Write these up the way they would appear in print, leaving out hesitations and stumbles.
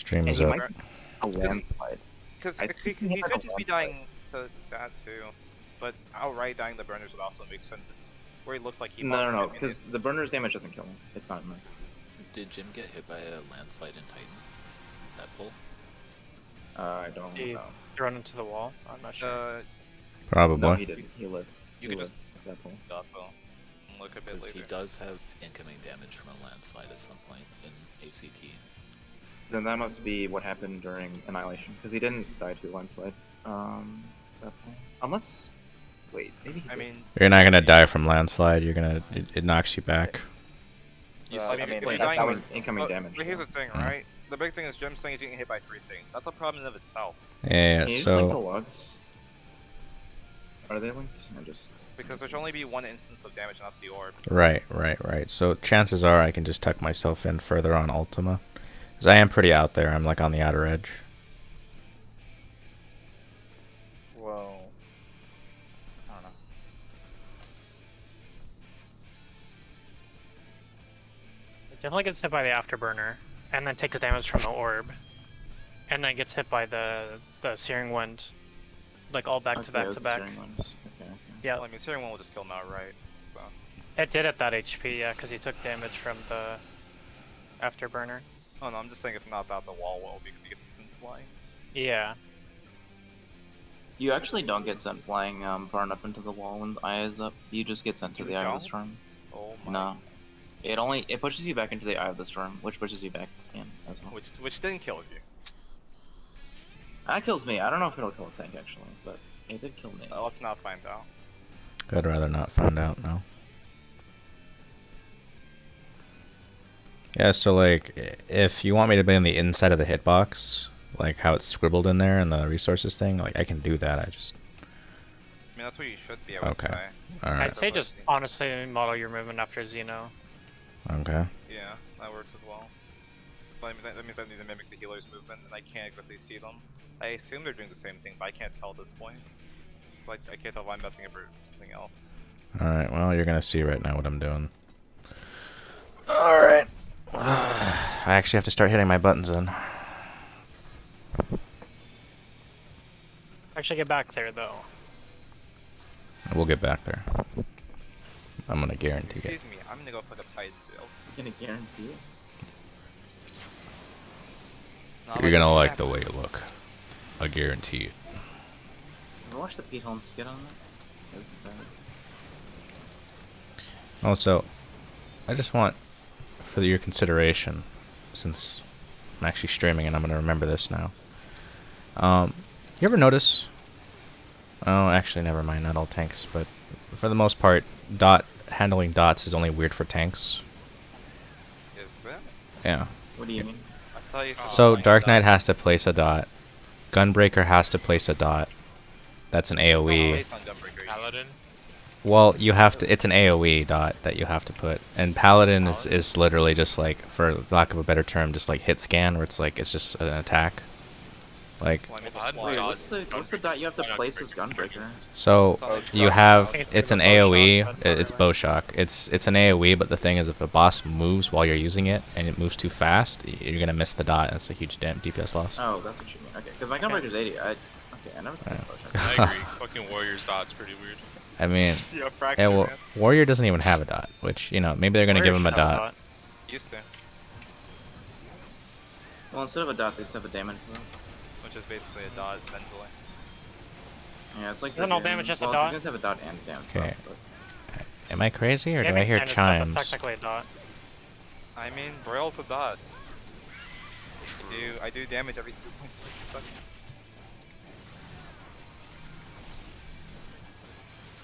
Stream And is he up. might be a landslide. Because I he think he had could a just be landslide. dying to that too, but outright dying the burners would also make sense. It's where he looks like he must No, have because the burner's damage doesn't kill him. It's not enough. Did Jim get hit by a landslide in Titan? That pull? I don't He know. run into the wall. I'm not sure. Probably. No, he didn't. He lived. You he could lived that pull. also look a bit Because he later. does have incoming damage from a landslide at some point in ACT. Then that must be what happened during Annihilation, because he didn't die to landslide. That pull. Unless, wait, maybe. He I did. mean, You're not gonna die from landslide. You're gonna. It knocks you back. I mean, if you're that's dying, incoming damage. But here's so. the thing, right? The big thing is Jim's saying he's getting hit by 3 things. That's a problem in of itself. Yeah. Can you just link the So logs? Are they linked? I just. Because there should only be one instance of damage, and that's the orb. right. So chances are I can just tuck myself in further on Ultima, because I am pretty out there. I'm like on the outer edge. Whoa. I don't know. It definitely gets hit by the afterburner, and then takes damage from the orb, and then gets hit by the searing wind, like all back to back to back. Okay. Yeah, Well, I mean, Searing One will just kill him outright, so. it did at that HP, yeah, because he took damage from the afterburner. Oh no, I'm just saying if not that, the wall will, because he gets sent flying. Yeah. You actually don't get sent flying far enough into the wall when the eye is up. You just get sent to You the eye of the don't? storm. Oh my. No. It pushes you back into the eye of the storm, which pushes you back in as well. Which then kills you. That kills me. I don't know if it'll kill a tank actually, but it did kill me. Let's not find out. I'd rather not find out now. Yeah. So like, if you want me to be on the inside of the hitbox, like how it's scribbled in there in the resources thing, like I can do that. I just. I mean, that's what you should be, I would Okay. say. All right. I'd say just honestly model your movement after Xeno. Okay. Yeah, that works as well. But I mean, that means I need to mimic the healer's movement, and I can't exactly see them. I assume they're doing the same thing, but I can't tell at this point. Like, I can't tell if I'm messing up or something else. All right. Well, you're gonna see right now what I'm doing. All right. I actually have to start hitting my buttons in. Actually get back there though. We'll get back there. I'm gonna guarantee it. Excuse me, I'm gonna go for the side rails. I'm gonna guarantee it. You're gonna like the way you look. I guarantee it. Ever watch the Pete Holmes skit on that? That was bad. Also, I just want, for your consideration, since I'm actually streaming and I'm gonna remember this now. You ever notice? Oh, actually, never mind. Not all tanks, but for the most part, handling dots is only weird for tanks. Is that? Yeah. What do you mean? I thought you said So the Dark line Knight has to place a dot. Gunbreaker has to place a dot. That's an AoE. based on Gunbreaker. Paladin? Well, you have to. It's an AoE dot that you have to put, and Paladin is literally just like, for lack of a better term, just like hit scan, where it's like it's just an attack. Like, Well, I mean, Paladin Wait, dodge what's the dot you have to place as Gunbreaker? so you have, it's an Bow AoE. shock, but It's whatever. bow shock. It's an AoE, but the thing is, if a boss moves while you're using it and it moves too fast, you're gonna miss the dot, and it's a huge DPS loss. Oh, that's what you mean. Okay, because my Gunbreaker's 80. Okay, I never thought about that. I agree. Fucking Warrior's dot's pretty weird. I mean, yeah, fracture, yeah, well, man. Warrior doesn't even have a dot, which, you know, maybe they're gonna give him a dot. Used to, Well, instead of a dot, they just have a damage though. which is basically a dot, essentially. Yeah, it's like. Isn't all damage just a well, dot? You guys have a dot and damage. Okay. Buff, Am I crazy, or Yeah, do it I makes hear sense, it's chimes? technically a dot. I mean, Broyle's a dot. I do damage every 2.4 seconds.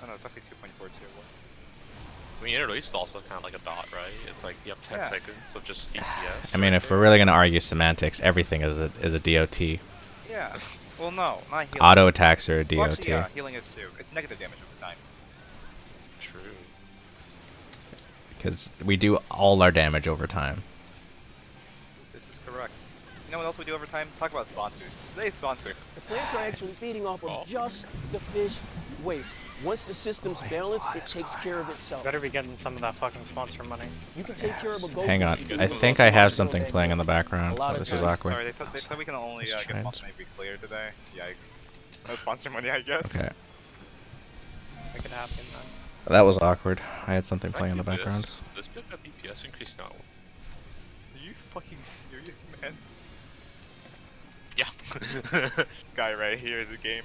Oh no, it's actually 2.42. I mean, at least also kind of like a dot, right? It's like you have 10 Yeah. seconds of just DPS. I mean, right if we're there. really gonna argue semantics, everything is a DOT. Yeah. Well, no, not healing. Auto attacks are a Well, DOT. actually, yeah, healing is too. It's negative damage over time. True. Because we do all our damage over time. This is correct. You know what else we do over time? Talk about sponsors. Today's sponsor. The plants are actually feeding off of Oh. just the fish ways. Once the system's balanced, it takes care of itself. Better be getting some of that fucking sponsor money. You can take care of a Hang on. I think I have something playing in the background. Oh, this is awkward. Sorry, they said we can only Let's get try sponsor money if we clear today. Yikes. No sponsor money, I guess. Okay. Make it happen then. That was awkward. I had something Can I playing in the do background. This bit got DPS increase now. Are you fucking serious, man? Yeah. This guy right here is a game.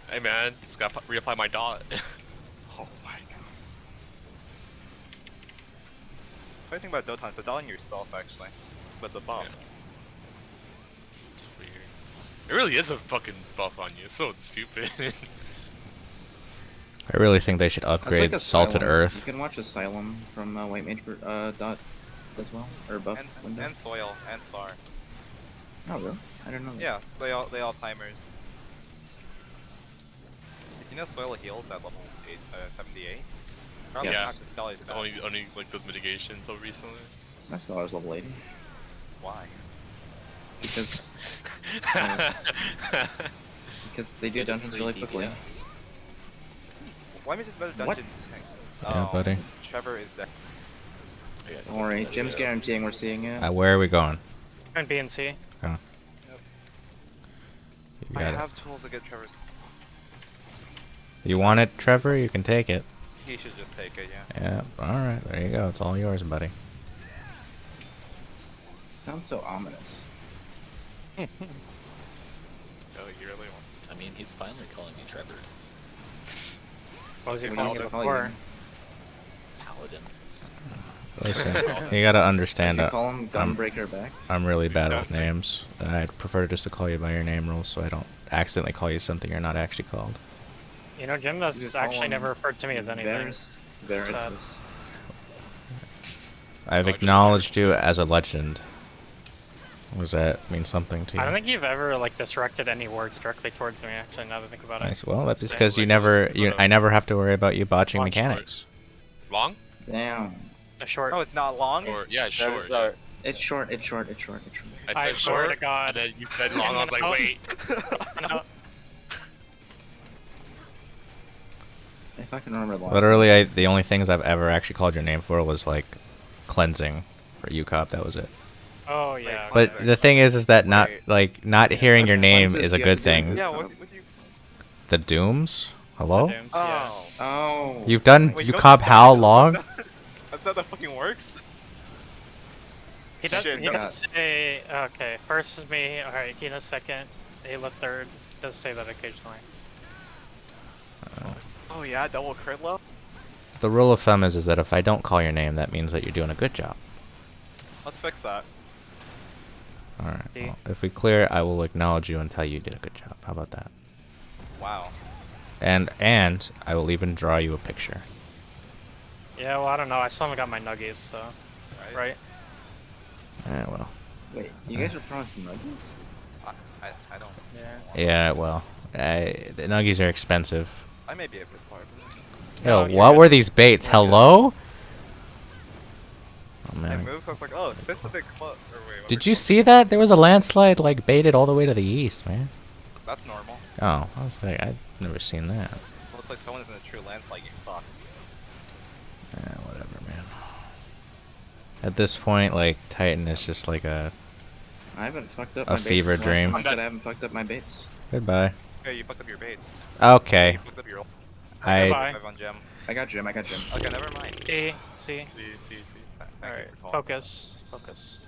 Hey man, just gotta reapply my dot. Oh my god. Funny thing about Doton, it's a dot on yourself actually. But it's a buff. It's weird. It really is a fucking buff on you. It's so stupid. I really think they should That's upgrade like Salted Asylum. Earth. You can watch Asylum from White Mage dot as well, or buff window. And Soil, and SAR. Oh really? I don't know. That. Yeah, they all timers. You know Soil heals at level 78? Probably Yeah. not to tell you It's that. only like those mitigations until recently. My scholar's level 80 Why? because because they do dungeons really quickly. Why am I just better What? dungeon tank? Yeah, buddy. Trevor is dead. Don't worry, Jim's guaranteeing we're seeing it. Where are we going? And B and C. Oh. You I got it. have tools to get Trevor's. You want it, Trevor? You can take it. He should just take it, yeah. Yeah. All right. There you go. It's all yours, buddy. Sounds so ominous. Oh, you really want? I mean, he's finally calling me Trevor. What was he What calling else it to call before? you? Paladin. Listen, you gotta understand Does he that call him Gunbreaker back? I'm really bad with Disgusting. names. I'd prefer just to call you by your name rules, so I don't accidentally call you something you're not actually called. You know, Jim You has just call actually him never referred to me as anything. Varus. I've Oh, I just- acknowledged you as a legend. Does that mean something to you? I don't think you've ever like directed any words directly towards me. Actually, now that I think about it. Nice. Well, that's Say, because you like, never, listen, you, but, I never have to worry about you botching Long mechanics. Long? Damn. A short. Oh, it's not long? Or yeah, That short. is, yeah. It's short, it's short, it's short, it's short. I I said swear short, to God. and then you said long. I was like, No. wait. No. If I can remember the last Literally, the only things I've ever actually called your name for was like cleansing for UCOP. That was it. Oh yeah. But okay. the thing is that not Wait. like not hearing your name Cleanses is a you have good to do. thing. Yeah, what you... The Dooms? Hello? Dooms, yeah. Oh. Oh. You've done Wait, you don't UCOP spell how it. long? That's not how that fucking works? He does. Shit, He no. does say okay. First is me. All right. Hina second. Ayla third. Does say that occasionally. Oh yeah, double crit low? The rule of thumb is that if I don't call your name, that means that you're doing a good job. Let's fix that. Alright. See? Well, if we clear, I will acknowledge you and tell you did a good job. How about that? Wow. And I will even draw you a picture. Yeah. Well, I don't know. I still haven't got my nuggies. So. Right? Right. Well. Wait, you guys were promised nuggets? I don't... Yeah. Yeah, well. The nuggies are expensive. I may be a bit far. Yo, Oh, yeah. what were these baits? Yeah. Hello? Oh I man. moved, I was like, oh, since a bit close. Or wait, what Did was you it? see that? There was a landslide like baited all the way to the east, man. That's normal. Oh, I was like, I've never seen that. Looks like someone is in a true landslide, you fuck. Whatever, man. At this point, like, Titan is just like a I haven't fucked up A my baits. fever Last dream. time I said I haven't fucked up my baits. goodbye. Okay, you fucked up your baits. Okay. You fucked up your... I Goodbye. On gem. I got Jim, I got Jim. Okay, never mind. C. C. See. Thank All you right. for calling. Focus. Focus.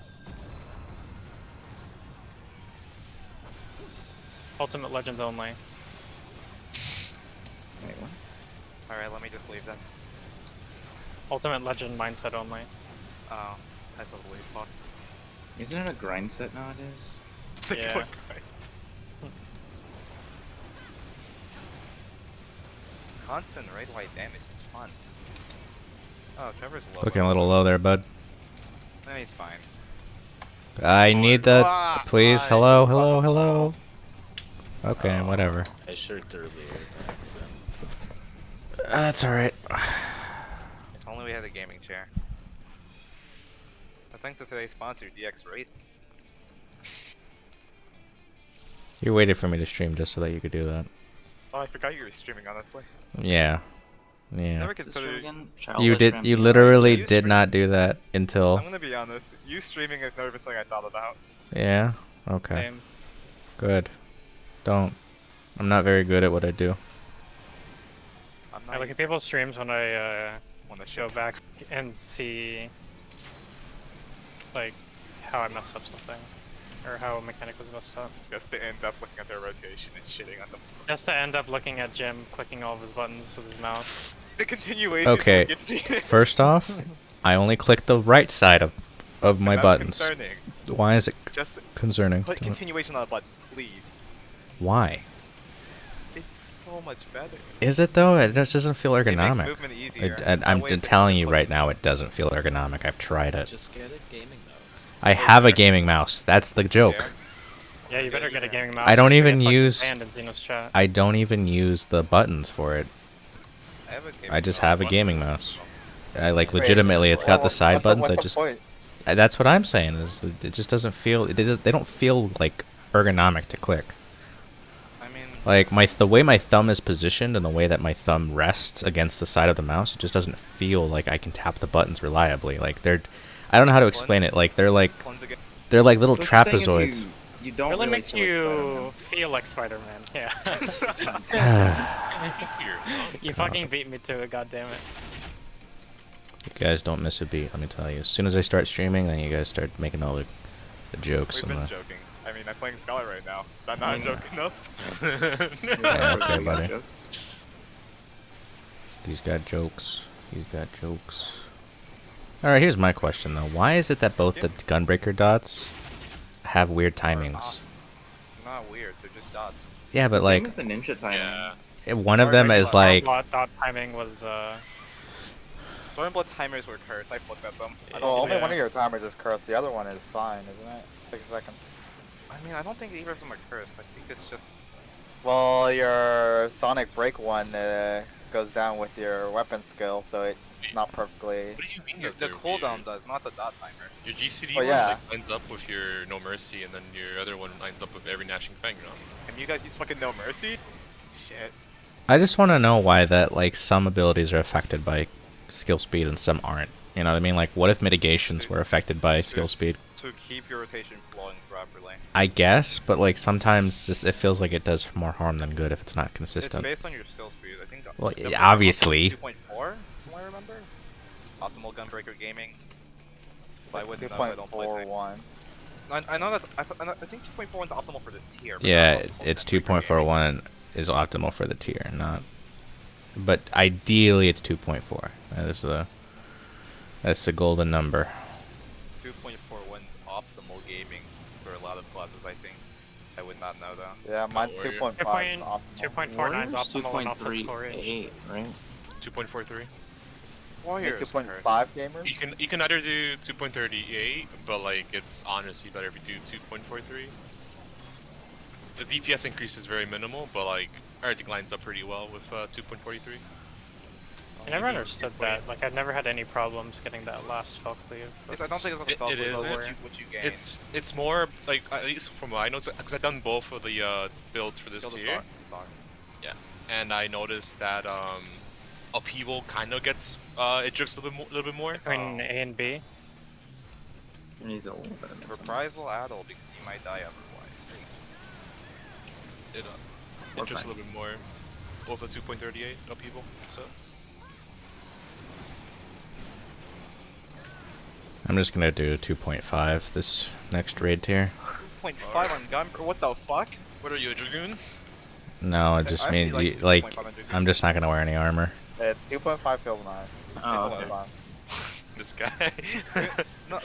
Ultimate Legends only. Wait, what? Alright, let me just leave then. Ultimate Legend mindset only. Oh, I still believe. Fuck. Isn't it a grind set nowadays? Yeah. Right. Constant red white damage is fun. Oh, Trevor's low. looking a little low there, bud. No, he's fine. I need the. Ah, Please, fine. hello, hello, hello. Okay, Oh, whatever. I shirked earlier. Thanks. That's alright. If only we had a gaming chair. But thanks to today's sponsor, DX Race. You waited for me to stream just so that you could do that. Oh, I forgot you were streaming, honestly. Yeah. Yeah. Never Is this stream considered. again? You Childless did. You Rampino. literally You did not stream- do that until. I'm gonna be honest. You streaming has never been something I thought about. Yeah. Okay. Same. Good. Don't. I'm not very good at what I do. I'm I not look at people's streams when I on the go back and see like how I messed up something or how a mechanic was messed up. just to end up looking at their rotation and shitting on them. Just to end up looking at Jim clicking all of his buttons with his mouse. The continuation. Okay. Gets you. First off, I only click the right side of my That's buttons. Concerning. Why is it Just concerning? put continuation on a button, please. Why? It's so much better. Is it though? It just doesn't feel It makes ergonomic. movement easier. I'm That way if telling you you put- right now, it doesn't feel ergonomic. I've tried it. Just get a gaming mouse. I have a gaming mouse. That's the joke. Yeah. Yeah, you better get a gaming mouse. I don't or you're even gonna get fucking use- banned in Xeno's chat. I don't even use the buttons for it. I have a gaming I just mouse. have a gaming mouse. I like legitimately. It's got the side buttons. I just. Point? That's what I'm saying. Is it just doesn't feel. They don't feel like ergonomic to click. I mean, Like the way my thumb is positioned and the way that my thumb rests against the side of the mouse, it just doesn't feel like I can tap the buttons reliably. Like I don't know how to explain it. Like they're like once again, little So what you're saying is trapezoids. You don't Really really makes feel like Spider-Man. you feel like Spider-Man. Yeah. Weird, huh? You fucking beat me to it, goddammit. You guys don't miss a beat. Let me tell you. As soon as I start streaming, then you guys start making all the jokes we've and been the. joking. I mean, I'm playing Scholar right now. Is that not a Yeah. joke enough? Yeah, okay, You got buddy. jokes? He's got jokes. He's got jokes. Alright, here's my question though. Why is it that both the Gunbreaker dots have weird timings? Not weird. They're just dots. Yeah, It's but the same like as the ninja timing. Yeah. one of them is like Dot timing was Stormblood timers were cursed. I flipped at them. I Oh, don't only think one of your timers is cursed. The other one is fine, isn't it? 6 seconds. I mean, I don't think either of them are cursed. I think it's just. Well, your Sonic Break one goes down with your weapon skill, so it's not perfectly. What do you mean The that they're cooldown weird? does, not the dot timer. Your GCD Oh, one yeah. like, lines up with your No Mercy, and then your other one lines up with every Gnashing Fang. You know? And you guys use fucking No Mercy? Shit. I just want to know why that like some abilities are affected by skill speed and some aren't. You know what I mean? Like what if mitigations were affected by skill speed? To keep your rotation flowing properly. I guess, but like sometimes just it feels like it does more harm than good if it's not It's consistent. based on your skill speed. I think. Well, Gunbreaker yeah, obviously. 2.4, from what I remember. Optimal Gunbreaker Gaming. So I wouldn't know. I don't play things. 2.41. I know that. I think 2.41 is optimal for this tier. but Yeah, not optimal it's for Gunbreaker Gaming. 2.41 is optimal for the tier, not. But ideally, it's 2.4. That's the golden number. 2.41 is optimal gaming for a lot of classes. I think. I would not know though. Yeah, mine's Warrior. 2.5. 2.49 is Warrior's optimal and off the score range. 2.38, right? 2.43. Warrior. 2.5 gamers? You can either do 2.38, but like it's honestly better if you do 2.43. The DPS increase is very minimal, but like everything lines up pretty well with 2.43. I never understood that. Like, I've never had any problems getting that last fell cleave. I don't think it's It- a it isn't. what you gain. It's more like at least from what I know, because I've done both of the builds for this Build a tier, star. and I noticed that upheaval kind of gets it drifts a little bit more. Between A and B. You need a little bit of Reprisal Addle because you might die otherwise. It drifts a little bit more with a 2.38 upheaval. So I'm just gonna do 2.5 this next raid tier. 0.5 on gun. What the fuck? what are you, a dragoon? No, it just I means really you, like like 2.5 on Dragoon. I'm just not gonna wear any armor. 2.5 feels nice. Oh, Feels okay. fun. This guy.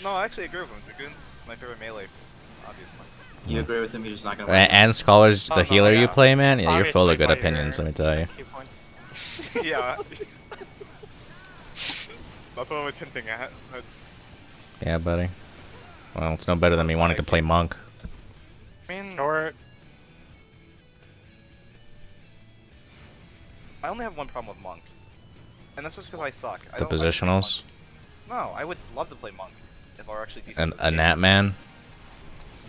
No, I actually agree with him. Dragoon's my favorite melee, obviously. You agree with him? You're just not gonna. And Scholar's Oh, the no, healer you yeah. play, man. Yeah, you're full of Obviously, good by opinions. your Let me tell you. few points. Yeah. That's what I was hinting at. But Yeah, buddy. Well, it's no better than me wanting to play monk. I mean, Short. I only have one problem with Monk, and that's just because I suck. I The don't like playing positionals Monk. No, I would love to play Monk if I were actually decent. and at a this Nat game. man.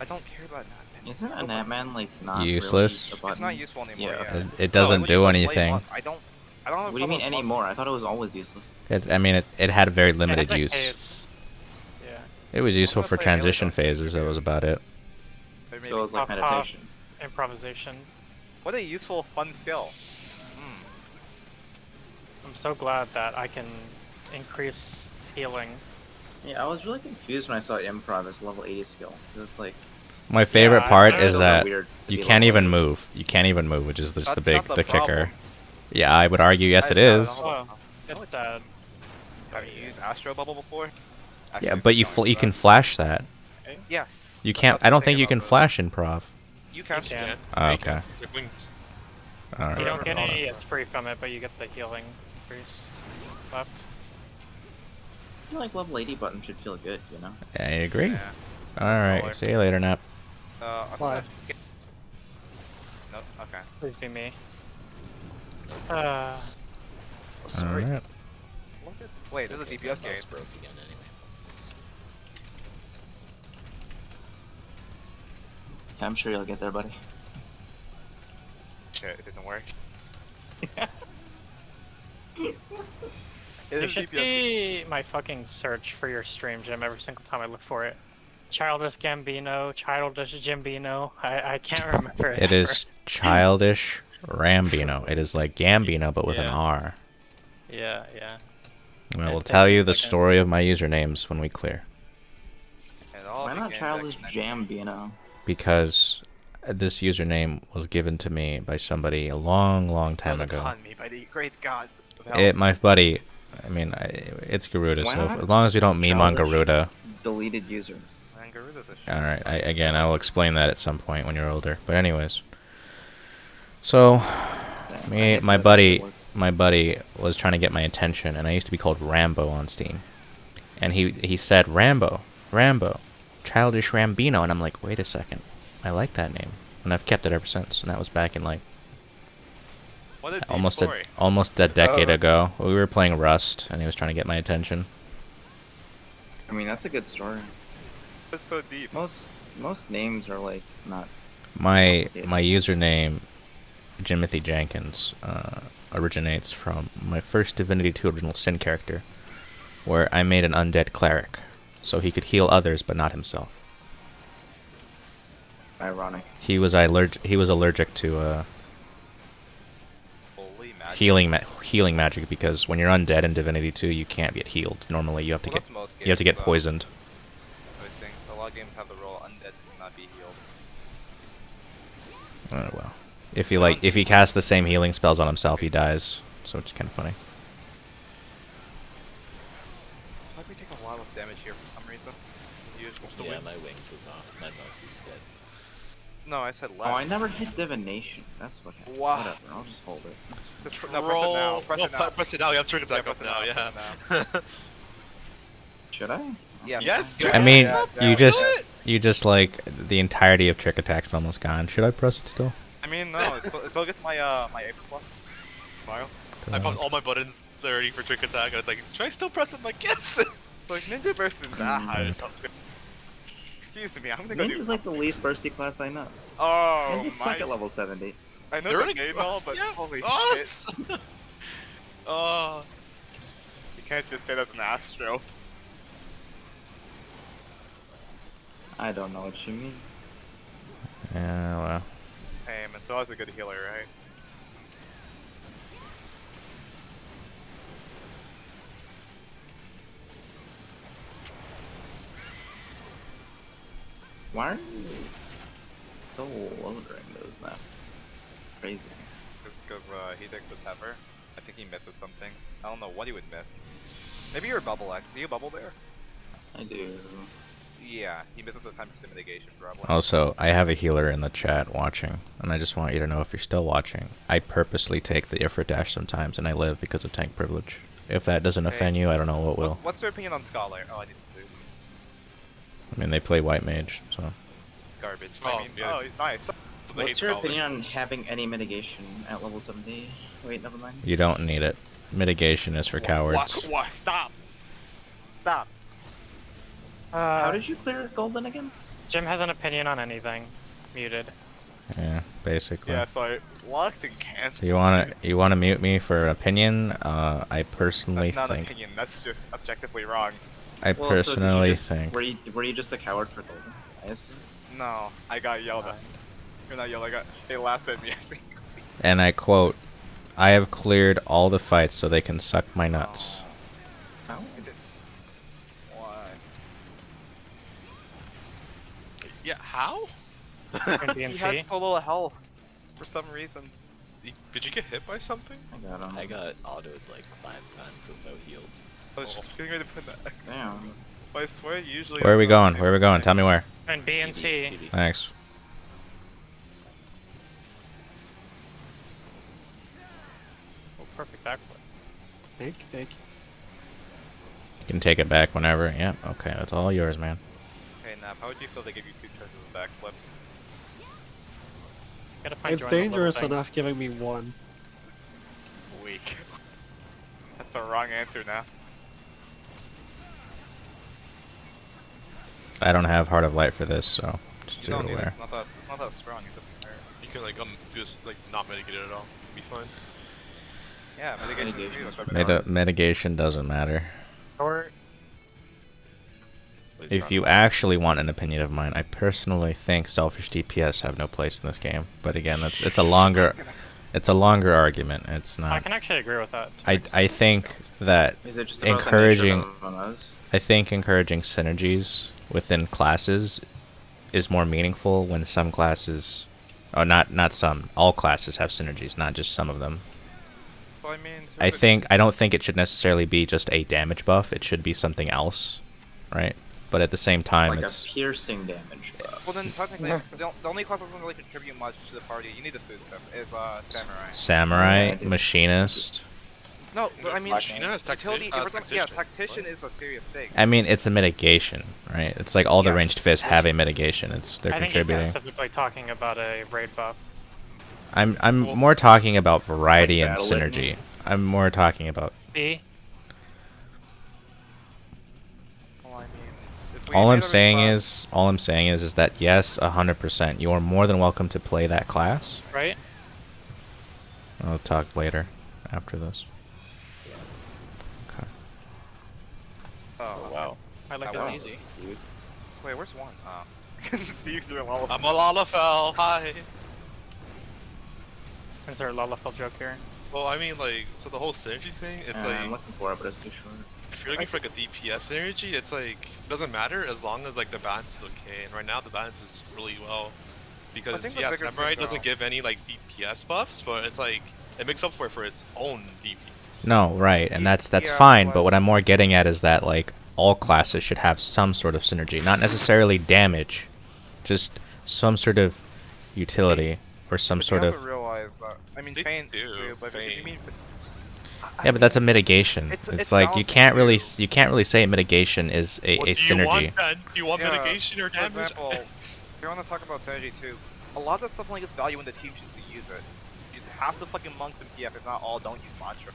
I don't care about Nat Isn't a Natman like not Useless? Really a button? It's not useful anymore. Yeah. Yeah. It doesn't No, do it's like anything. I don't have What do you mean trouble with anymore? I thought it was always useless. I mean, it had very It limited has a use. case. Yeah. It was useful gonna for play Halo transition Something phases. That was about it. Maybe So it was like Pop, meditation. Improvisation. what a useful, fun skill. I'm so glad that I can increase healing. Yeah, I was really confused when I saw improv as level 80 skill. It's like My favorite I- part I is feel so that weird to you be can't level even 80. move. You can't even move, which is That's the big not the the kicker. problem. Yeah, I would argue yes, it That's is. not at all. Oh, it's sad. Have you used Astro Bubble before? Yeah, Actually, but you no, you it's can not. flash that. Yes. You but can't. that's I the don't thing think you about can the- flash improv. You can. You can. Oh, Yeah, you okay. can. They're winged. All You right. don't get any spree from it, but you get the healing increase left. I feel like level 80 button should feel good, you know? I agree. Yeah. All right. See you later, Nap. Why? No. Okay. Please be me. All Sorry. right. Wait, this is a Okay, DPS my mouse game. broke again anyway. Yeah, I'm sure you'll get there, buddy. Shit, it didn't work. It is should DPS. be my fucking search for your stream, Jim, every single time I look for it. Childish Gambino, Childish Jimbino. I can't remember it. It is childish Rambino. It is like Gambino, but with an Yeah. R. Yeah, yeah. And I will It's tell you taking a the second. story of my usernames when we clear. And all Why not began childish back in jam, you know? Because this username was given to me by somebody a long, long time Stolen ago. on me by the great gods of hell. It, my buddy, I mean, it's Garuda, Why so not as long as we don't meme on childish Garuda. Deleted user. Man, Garuda's a shit. All right, again, I will explain that at some point when you're older. But anyways, so Damn, I me, hate my that buddy, afterwards. my buddy was trying to get my attention, and I used to be called Rambo on Steam, and he said Rambo, childish Rambino, and I'm like, wait a second, I like that name, and I've kept it ever since, and that was back in like What a deep almost story. a decade ago. We were playing Rust, and he was trying to get my attention. I mean, that's a good story. That's so deep. Most names are like not. My username, Jimothy Jenkins, originates from my first Divinity 2 Original Sin character, where I made an undead cleric, so he could heal others but not himself. Ironic. He was allergic to Holy magic. healing magic because when you're undead in Divinity 2, you can't get healed. Normally, you have to Well, get that's most you have to get games, poisoned. I think a lot of games have the rule undead cannot be healed. Oh well. If he casts the same healing spells on himself, he dies. So it's kind of funny. Why do we take a lot of damage here for some reason? Usual. It's the Yeah, wind. my wings is off. My mouse is dead. No, I said Oh, left. I never hit divination. That's what happened. Wow. Whatever. I'll just hold it. That's fine. Just no, press it now. Press no, it now. press it now. You have trick attack Yeah, up press it now. now, Yeah. press it Should I? Yes. Yes. Do I it. mean, Yeah, you yeah, just do it. you just like the entirety of trick attack's almost gone. Should I press it still? I mean, no, it still gets my my apex left. Tomorrow. I found all my buttons ready for trick attack, and it's like, should I still press it? I'm like, yes. It's like ninja versus that high or something. Excuse me, I'm gonna go do. Ninja's like the least bursty class I know. Oh And you suck my! at level 70. I know They're the in a- game and all, but yeah. holy Oh, shit! it's- Oh. You can't just say that's an Astro. I don't know what you mean. Yeah, well. Same, and so I was a good healer, right? Why are you so low during those now? Crazy. Because he takes a pepper. I think he misses something. I don't know what he would miss. Maybe you're bubble. Do you bubble there? I do. Yeah, he misses a 10% mitigation probably. Also, I have a healer in the chat watching, and I just want you to know if you're still watching, I purposely take the Ifrit dash sometimes, and I live because of tank privilege. If that doesn't offend you, I don't know what will. What's your opinion on Scholar? Oh, I need to do I mean, they play white mage, so. garbage. Oh, I mean, yeah. oh, nice. So they What's hate your Scholar. opinion on having any mitigation at level 70? Wait, never mind. You don't need it. Mitigation is for cowards. What? Stop! Stop! How did you clear golden again? Jim has an opinion on anything. muted. Yeah, basically. Yeah, so I locked and canceled. You wanna mute me for opinion? I personally That's not an think opinion. That's just objectively wrong. I Well, so did you personally just, think were you just a coward for golden? I assume. No, I got yelled at. You're not yelled. They laughed at me. and I quote, I have cleared all the fights so they can suck my nuts. How? Why? Yeah, how? And He had BNT. so little health for some reason. Did you get hit by something? I got him. I got autoed like 5 times with no heals. I was getting ready to put that. Damn. But I swear, usually. Where are we that's going? the Where are we same going? thing. Tell me where. And BNT. CD. Thanks. Oh, perfect backflip. Thank you, thank you. You can take it back whenever. Yep. Okay, that's all yours, man. Hey, Nap, how would you feel to give you 2 choices of backflip? Gotta find It's you on the little dangerous things. enough giving me 1. Weak. That's the wrong answer now. I don't have Heart of Light for this, so just You so don't you're need it. aware. It's not that strong. It doesn't hurt. You can like just like not mitigate it at all. Be fine. Yeah, mitigation. Mitigation. Is free, that's Mitigation doesn't matter. Or If you actually want an opinion of mine, I personally think selfish DPS have no place in this game. But again, it's a longer argument. It's I not. can actually agree with that. I think that Is it just about encouraging the nature of us? I think encouraging synergies within classes is more meaningful when some classes, or not some, all classes have synergies, not just some of them. Well, I mean, I don't think it should necessarily be just a damage buff. It should be something else, right? But at the same time, Like it's a piercing damage buff. Well, then technically, the only class that doesn't really contribute much to the party, you need a food stuff, is samurai. samurai, Yeah, I do. machinist. No, but I mean, Machina is utility. If we're talking- yeah, tactician. tactician is a serious thing. I mean, it's a mitigation, right? It's like all the Yes. ranged fists have a mitigation. They're I think contributing. it's specifically talking about a raid buff. I'm more talking about variety Like and battle synergy. litany? I'm more talking about. B. Well, I mean, if we All made I'm every saying class- is that yes, 100%. You are more than welcome to play that class. Right? I'll talk later, after this. Okay. Oh, Wow. I like That that was easy. Dude. Wait, where's one? Oh. See if you're Lollapalooza. I'm a Lalafell. Hi. Is there a Lalafell joke here? Well, I mean, like, so the whole synergy thing, it's I'm like, looking for it, but it's too short. if you're looking for like a DPS synergy, it's like, it doesn't matter as long as like the balance is okay. And right now the balance is really well. Because, think the yeah, bigger Samurai thing, doesn't though- give any like DPS buffs, but it's like, it makes up for its own DPS. No, right, and that's Yeah, fine. But but- what I'm more getting at is that like all classes should have some sort of synergy, not necessarily damage, just some sort of utility or some But sort you of. have to realize that. I mean, They Feint do, too, but if you Feint. mean. Yeah, but that's a mitigation. It's It's like you balancing can't really say mitigation is a What do you synergy. want then? Do you want Yeah, mitigation or For damage? example, if you want to talk about synergy too, a lot of that stuff only gets value when the team chooses to use it. Half the fucking monks in PF, if not all, don't use mantra.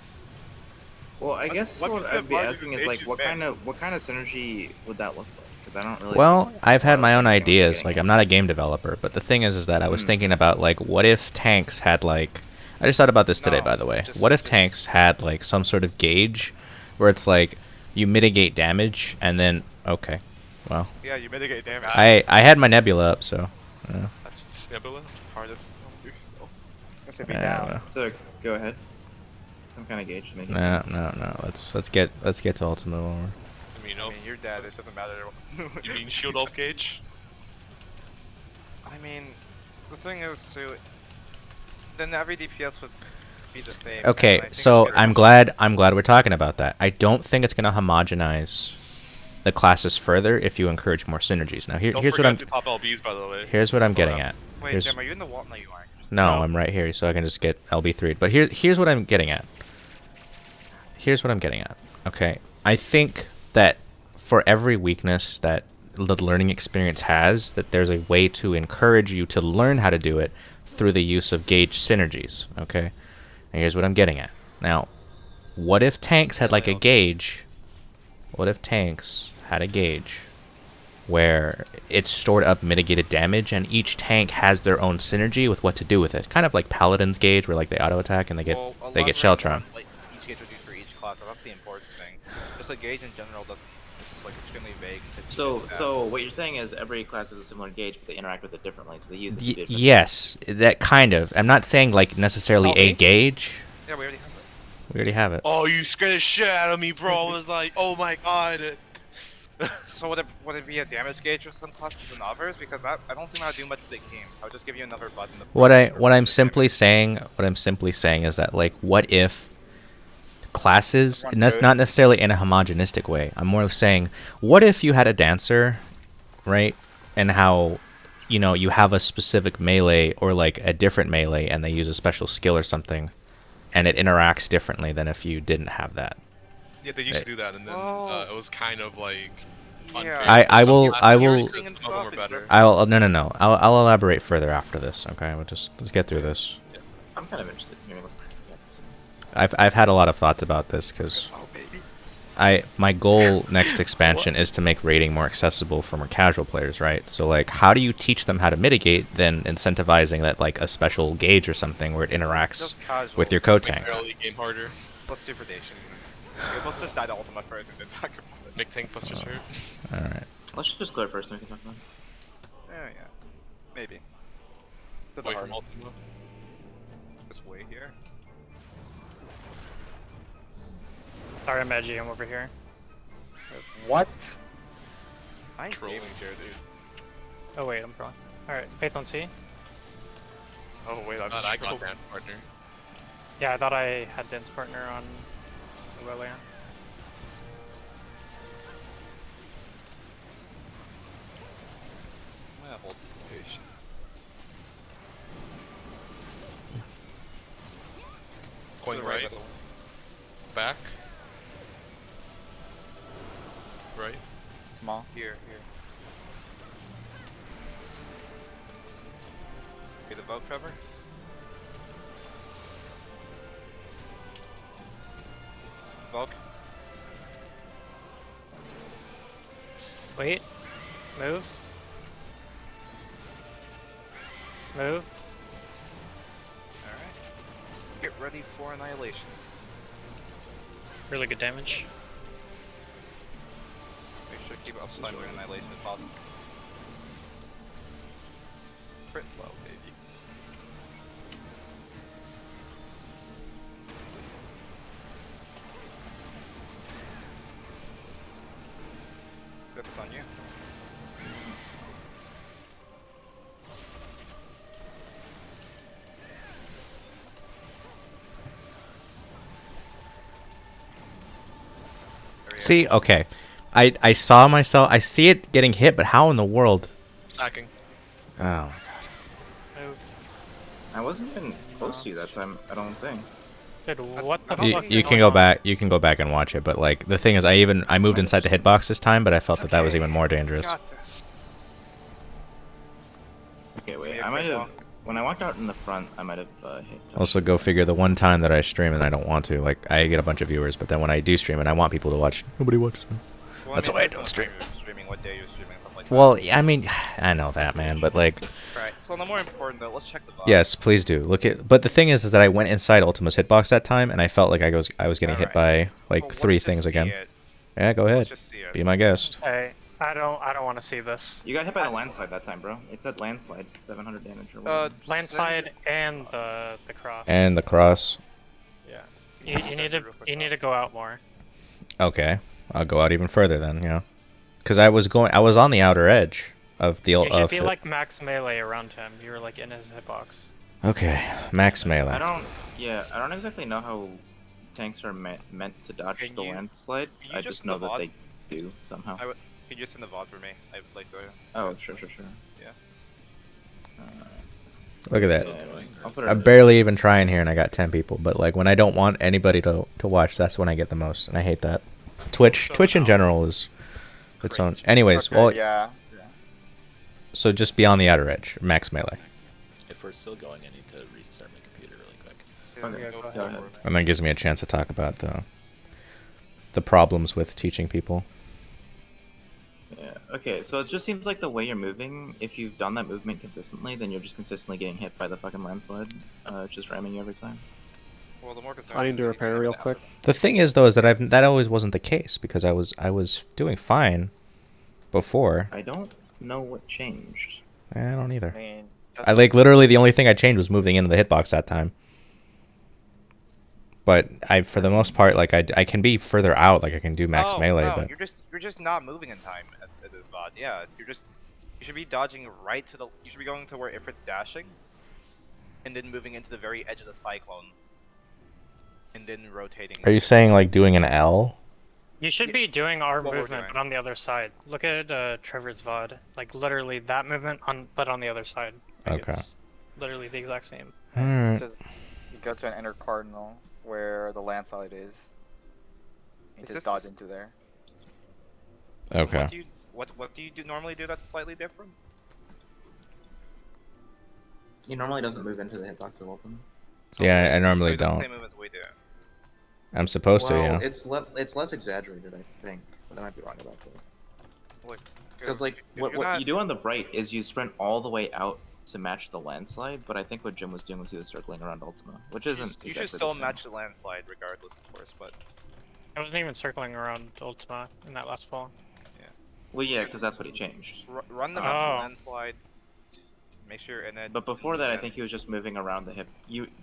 Well, I guess what percent I'd be margin asking is is like, issues what banned? kind of synergy would that look like? Because I don't really. Well, I've had my own understand what you're ideas. getting Like at. I'm not a game developer, but the thing is that I was Hmm. thinking about like what if tanks had like I just thought about this today, No, by the way. just- What if just- tanks had like some sort of gauge where it's like you mitigate damage and then okay, well, Yeah, you mitigate damage. I had my nebula up, so That's just Nebula. Hardest to yourself. That's I be don't down. know. So go ahead. Some kind of gauge to make it. No. Let's get to Ultimate War. I mean, I mean, you're dead. It doesn't matter. you mean shield off gauge? I mean, the thing is, too, then every DPS would be the same. and I Okay, think so it's I'm glad we're talking about that. I don't think it's gonna homogenize the classes further if you encourage more synergies. Now Don't here's what forget I'm to pop LBs, by the way. here's what I'm getting at. Wait, Here's- Jim, are you in the wall? No, you aren't. You're just- No, I'm right here, so I can just get LB3'd. But here's what I'm getting at. Here's what I'm getting at. Okay, I think that for every weakness that the learning experience has, that there's a way to encourage you to learn how to do it through the use of gauge synergies. Okay, and here's what I'm getting at. Now, what if tanks had like a gauge? What if tanks had a gauge where it's stored up mitigated damage, and each tank has their own synergy with what to do with it. Kind of like Paladin's gauge, where like they auto attack and they get shell charm. Like each gauge would do for each class, so that's the important thing. Just a gauge in general doesn't just like extremely vague. So what you're saying is every class has a similar gauge, but they interact with it differently, so they use it to do different Yes, that kind of. I'm not saying like necessarily a gauge. Yeah, we already have it. We already have it. Oh, you scared the shit out of me, bro. I was like, oh my god. So would it be a damage gauge with some classes than others? Because I don't think that would do much to the game. I would just give you another button. What I'm simply saying is that like, what if classes, and that's not necessarily in a homogenistic way. I'm more saying, what if you had a dancer, right? And how, you know, you have a specific melee or like a different melee, and they use a special skill or something, and it interacts differently than if you didn't have that. Yeah, they used to do that, and then it was kind of like unfair. No. I'll elaborate further after this. Okay, let's get through this. Yeah. I'm kind of interested in hearing what you have to say. I've had a lot of thoughts about this because my goal next expansion is to make raiding more accessible for more casual players, right? So like, how do you teach them how to mitigate? Then incentivizing that like a special gauge or something where it interacts with your co-tank. Game harder. Let's do predation. Okay, let's just die to Ultima first and then talk about it. Make tank plus hurt. Alright. Let's just clear first and we can talk about it. Yeah. Maybe. Wait from Ultima. Just wait here. Sorry, I'm edgy. I'm over here. What? Nice gaming chair, dude. Oh wait, I'm wrong. All right, Faith on C. Oh wait, I'm I got that partner. Yeah, I thought I had Den's partner on Lilian. I'm gonna hold this patient. Going right. Back. Right. Small. Here. Okay, the vote, Trevor. Volk. Wait. Move. Move. Alright. Get ready for annihilation. Really good damage. Make sure to keep it upside when annihilation is possible. Crit low, baby. Swift is on you. See, okay. I saw myself. I see it getting hit, but how in the world? Sacking. Oh my god. Move. I wasn't even close to you that time, I don't think. Dude, what the You, fuck? you can go back. You can go back and watch it. But like the thing is, I moved inside the hitbox this time, but I felt that was even more dangerous. Got this. Okay, wait, Maybe I a might quick have... walk. When I walked out in the front, I might have hit... Also, go figure. The one time that I stream and I don't want to, like, I get a bunch of viewers, but then when I do stream and I want people to watch, nobody watches me. Well, That's mean, why I there's don't no stream. time you're streaming, what day you're streaming, stuff like Well, I mean, I know that, man, but like, Right, so the more important though, let's check the box. yes, please do look at. But the thing is that I went inside Ultima's hitbox that time, and I felt like I was getting hit by like Well, let's 3 just things see again. it. Yeah, go Let's ahead. just see it. Be my guest. Hey, I don't want to see this. You got hit by the landslide that time, bro. It said landslide, 700 damage or whatever. Landslide and the cross. And the cross. Yeah. You need to go out more. Okay, I'll go out even further then. Yeah, because I was on the outer edge of the You should of be it. like max melee around him. You were like in his hitbox. Okay, max melee. I don't exactly know how tanks are meant to dodge Can the you- landslide. can you I just just know the that VOD? they do somehow. Can you just send the VOD for me? I'd like to. Oh, sure. Yeah. Look at that. Still going, or I'll is put it- it I'm barely even trying here, and I got 10 people. But like when I don't want anybody to watch, that's when I get the most, and I hate that. Twitch in general is its own. Anyways, Okay, well, yeah. so just be on the outer edge, max melee, If we're still going, I need to restart my computer really quick. Okay, go go ahead. and that gives me a chance to talk about the problems with teaching people. Yeah. Okay. So it just seems like the way you're moving, if you've done that movement consistently, then you're just consistently getting hit by the fucking landslide, just ramming you every time. Well, the more concerned I need to is repair anything real after quick. The thing is, though, is that that always wasn't the case because I was doing fine before. I don't know what changed. I don't either. I mean, I like literally the only thing I changed was moving into the hitbox that time. But for the most part, like I can be further out, like I can do max melee, no, but you're just not moving in time at this VOD. Yeah, you should be dodging right to the. You should be going to where Ifrit's dashing, and then moving into the very edge of the cyclone, and then rotating. are you saying like doing an L? You should be doing our What we're movement, doing. but on the other side. Look at Trevor's VOD. Like, literally that movement, but on the other side. Like, Okay. It's literally the exact same. Alright. just you go to an inner cardinal where the landslide is. You Is just this dodge just- into there. Okay. What do you normally do that's slightly different? He normally doesn't move into the hitbox of ultimate. Yeah, I So normally he does don't. The same move as we do. I'm supposed to, yeah. It's less exaggerated, I think. But I might be wrong about that. Like, Because like if what you're not- you do on the right is you sprint all the way out to match the landslide, but I think what Jim was doing was he was circling around Ultima, which isn't. You exactly should the still same. match the landslide regardless, of course. But I wasn't even circling around Ultima in that last fall. Well, yeah, because that's what he changed. run the Oh. match landslide. Make sure, and then. But before that, I think he was just moving around the hip.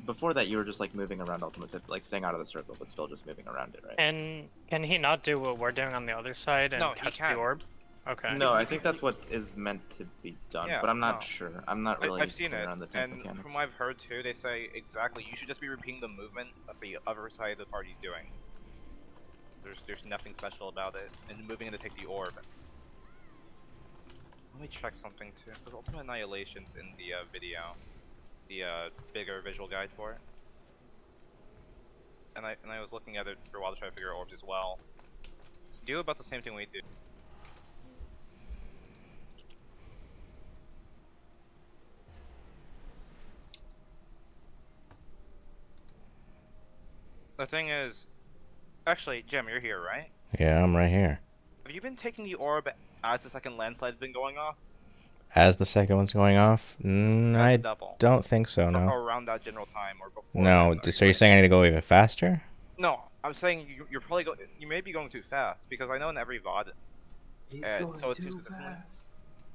Before that, you were just like moving around Ultima's hip, like staying out of the circle, but still just moving around it, right? And can he not do what we're doing on the other side and No, he catch can. the orb? Okay. No, I think that's what is meant to be done, Yeah, but I'm not no. sure. I'm not really. I've seen clear it, on the tank and mechanics. from what I've heard too, they say exactly you should just be repeating the movement that the other side of the party's doing. There's nothing special about it, and moving in to take the orb. Let me check something too, because Ultimate Annihilation's in the video, the bigger visual guide for it. And I was looking at it for a while to try to figure out orbs as well. Do about the same thing we do. The thing is, actually, Jim, you're here, right? Yeah, I'm right here. Have you been taking the orb as the second landslide's been going off? As the second one's going off? As I a double? don't think so, no. Or around that general time, or before? No, that, so you're saying I need to go even faster? No, I'm saying you're probably you may be going too fast, because I know in every VOD, He's so it's consistently.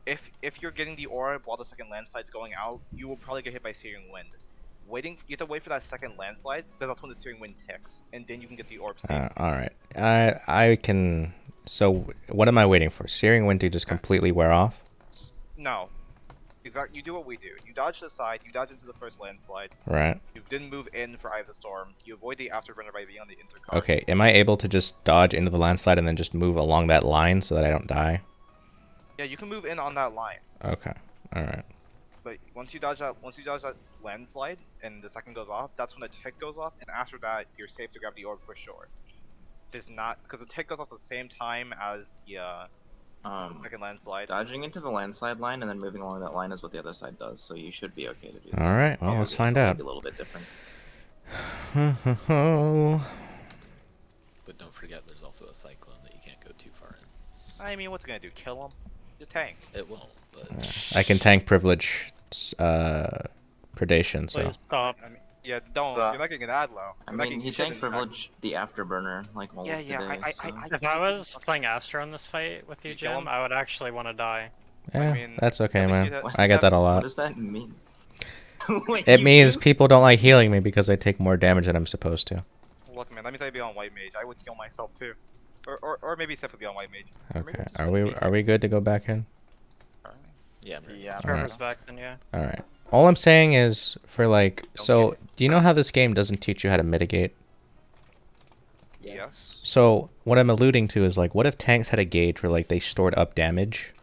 If you're getting the orb while the second landslide's going out, you will probably get hit by Searing Wind. You have to wait for that second landslide, because that's when the Searing Wind ticks, and then you can get the orb safe. Alright. I can... So, what am I waiting for? Searing Wind to just completely wear off? No. Exactly. You do what we do. You dodge to the side, you dodge into the first landslide, Right. you didn't move in for Eye of the Storm, you avoid the afterburner by being on the intercard. Okay, am I able to just dodge into the landslide and then just move along that line so that I don't die? Yeah, you can move in on that line. Okay. Alright. But once you dodge that landslide and the second goes off, that's when the tick goes off, and after that, you're safe to grab the orb for sure. Does not, because the tick goes off at the same time as the second landslide. Dodging into the landslide line and then moving along that line is what the other side does, so you should be okay to do that. Alright, well, Yeah, let's it find might out. be a little bit different. But don't forget, there's also a cyclone that you can't go too far in. I mean, what's it gonna do? Kill him? Just tank. It won't, but I can tank privilege predation, so... Please stop. I mean, yeah, don't. But- You're not getting that low. I You're not mean, getting he shit tank in fact. privilege the afterburner like all Yeah, of yeah. today, so. If I was playing Astro in this fight with you, You kill Jim, him? I would actually want to die. Yeah, mean, that's okay, at least man. you have- I get that a What lot. does that mean? Wait, It you means do? people don't like healing me because I take more damage than I'm supposed to. Look, man, let me tell you, be on white mage. I would kill myself too, or maybe Seth would be on white mage. Or maybe Okay, it's just are white we good to go back in? mage. yeah, I'm ready. Yeah. Trevor's back then, yeah. Alright. All I'm saying is, for like... Don't So, get do you know how this game doesn't teach you how to mitigate? Yes. So, what I'm alluding to is, like, what if tanks had a gauge where, like, they stored up damage?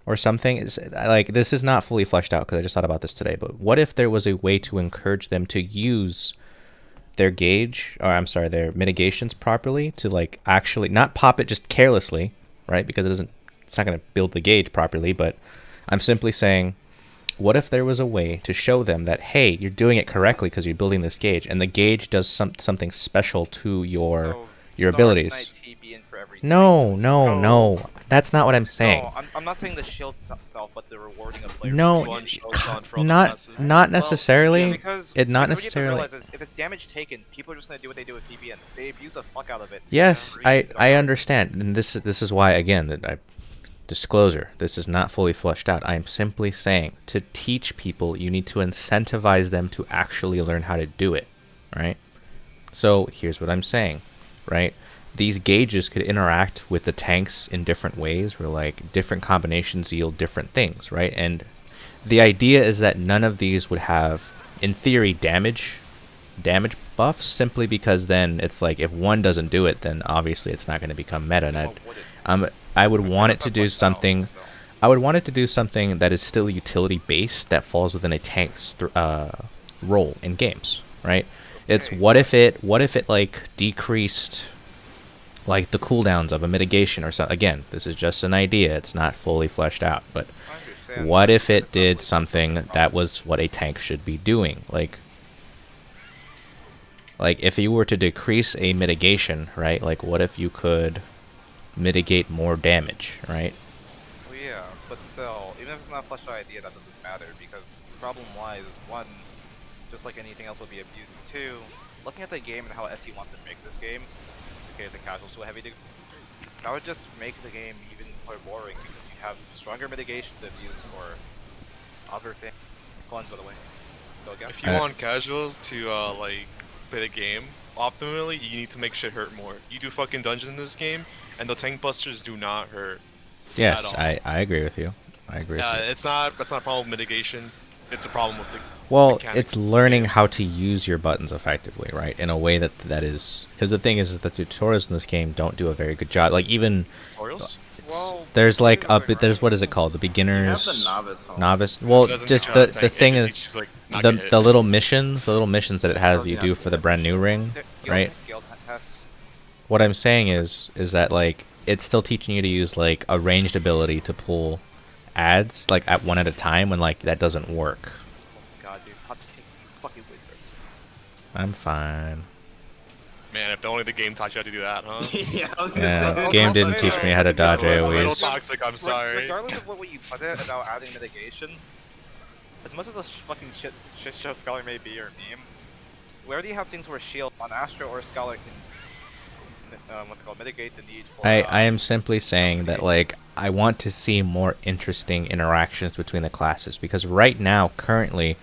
Or something? Like, this is not fully fleshed out, because I just thought about this today, but what if there was a way to encourage them to use their gauge, or I'm sorry, their mitigations properly, to, like, actually, not pop it just carelessly, right? Because it's not going to build the gauge properly, but I'm simply saying, what if there was a way to show them that, hey, you're doing it correctly because you're building this gauge, and the gauge does something special to your So, abilities? Dark Knight TB in for every No, no, Oh. no. That's not what I'm saying. No, I'm not saying the shield itself, but the rewarding of players. No, One shield on for all the not classes. not Well, necessarily. yeah, because It not because what you necessarily. have to realize is if it's damage taken, people are just gonna do what they do with PB, and they abuse the fuck out of it. Yes, For no reason. I understand, and this is why again that I disclosure. This is not fully fleshed out. I am simply saying to teach people, you need to incentivize them to actually learn how to do it, right? So here's what I'm saying, right? These gauges could interact with the tanks in different ways, where like different combinations yield different things, right? And the idea is that none of these would have, in theory, damage buffs, simply because then it's like if one doesn't do it, then obviously it's not going to become meta. And I would want it to do something. I would want it to do something that is still utility based, that falls within a tank's role in games, right? It's what if it like decreased like the cooldowns of a mitigation or something. Again, this is just an idea. It's not fully fleshed out, but what if it did something that was what a tank should be doing? Like if you were to decrease a mitigation, right? Like what if you could mitigate more damage, right? Well, yeah, but still, even if it's not a fleshed out idea, that doesn't matter because problem-wise is one, just like anything else will be abused. Two, looking at the game and how SE wants to make this game, okay, the casual so heavy, that would just make the game even more boring because you have stronger mitigation to abuse for other things. Clones, by the way. So again, If you want casuals to like play the game optimally, you need to make shit hurt more. You do fucking dungeon in this game, and the tank busters do not hurt. Yes, at all. I agree with you. I agree. Yeah, with you. it's not. That's not a problem with mitigation. It's a problem with the. Well, mechanics it's of the learning game. how to use your buttons effectively, right? In a way that is, because the thing is the tutorials in this game don't do a very good job. Like even Tutorials? there's like there's what is it called? The You have beginners the novice. Home. novice. Well, It doesn't just teach you how the to tank, thing it is just teaches, like, not get hit. the little missions that it has Tells you you do not for to the hit. brand new ring, right? Guild test. What I'm saying is that like it's still teaching you to use like a ranged ability to pull ads like at one at a time when like that doesn't work. God, dude, hot take, fucking wizard. I'm fine. Man, if only the game taught you how to do that, huh? Yeah, I was gonna Yeah, say. game didn't teach me how to dodge A little AoEs. toxic, I'm sorry. Regardless of what way you put it about adding mitigation, as much as a fucking shit show Scholar may be or meme, we already have things where Shield on Astro or Scholar can what's it called, mitigate the need for. I am simply saying that like I want to see more interesting interactions between the classes, because right now currently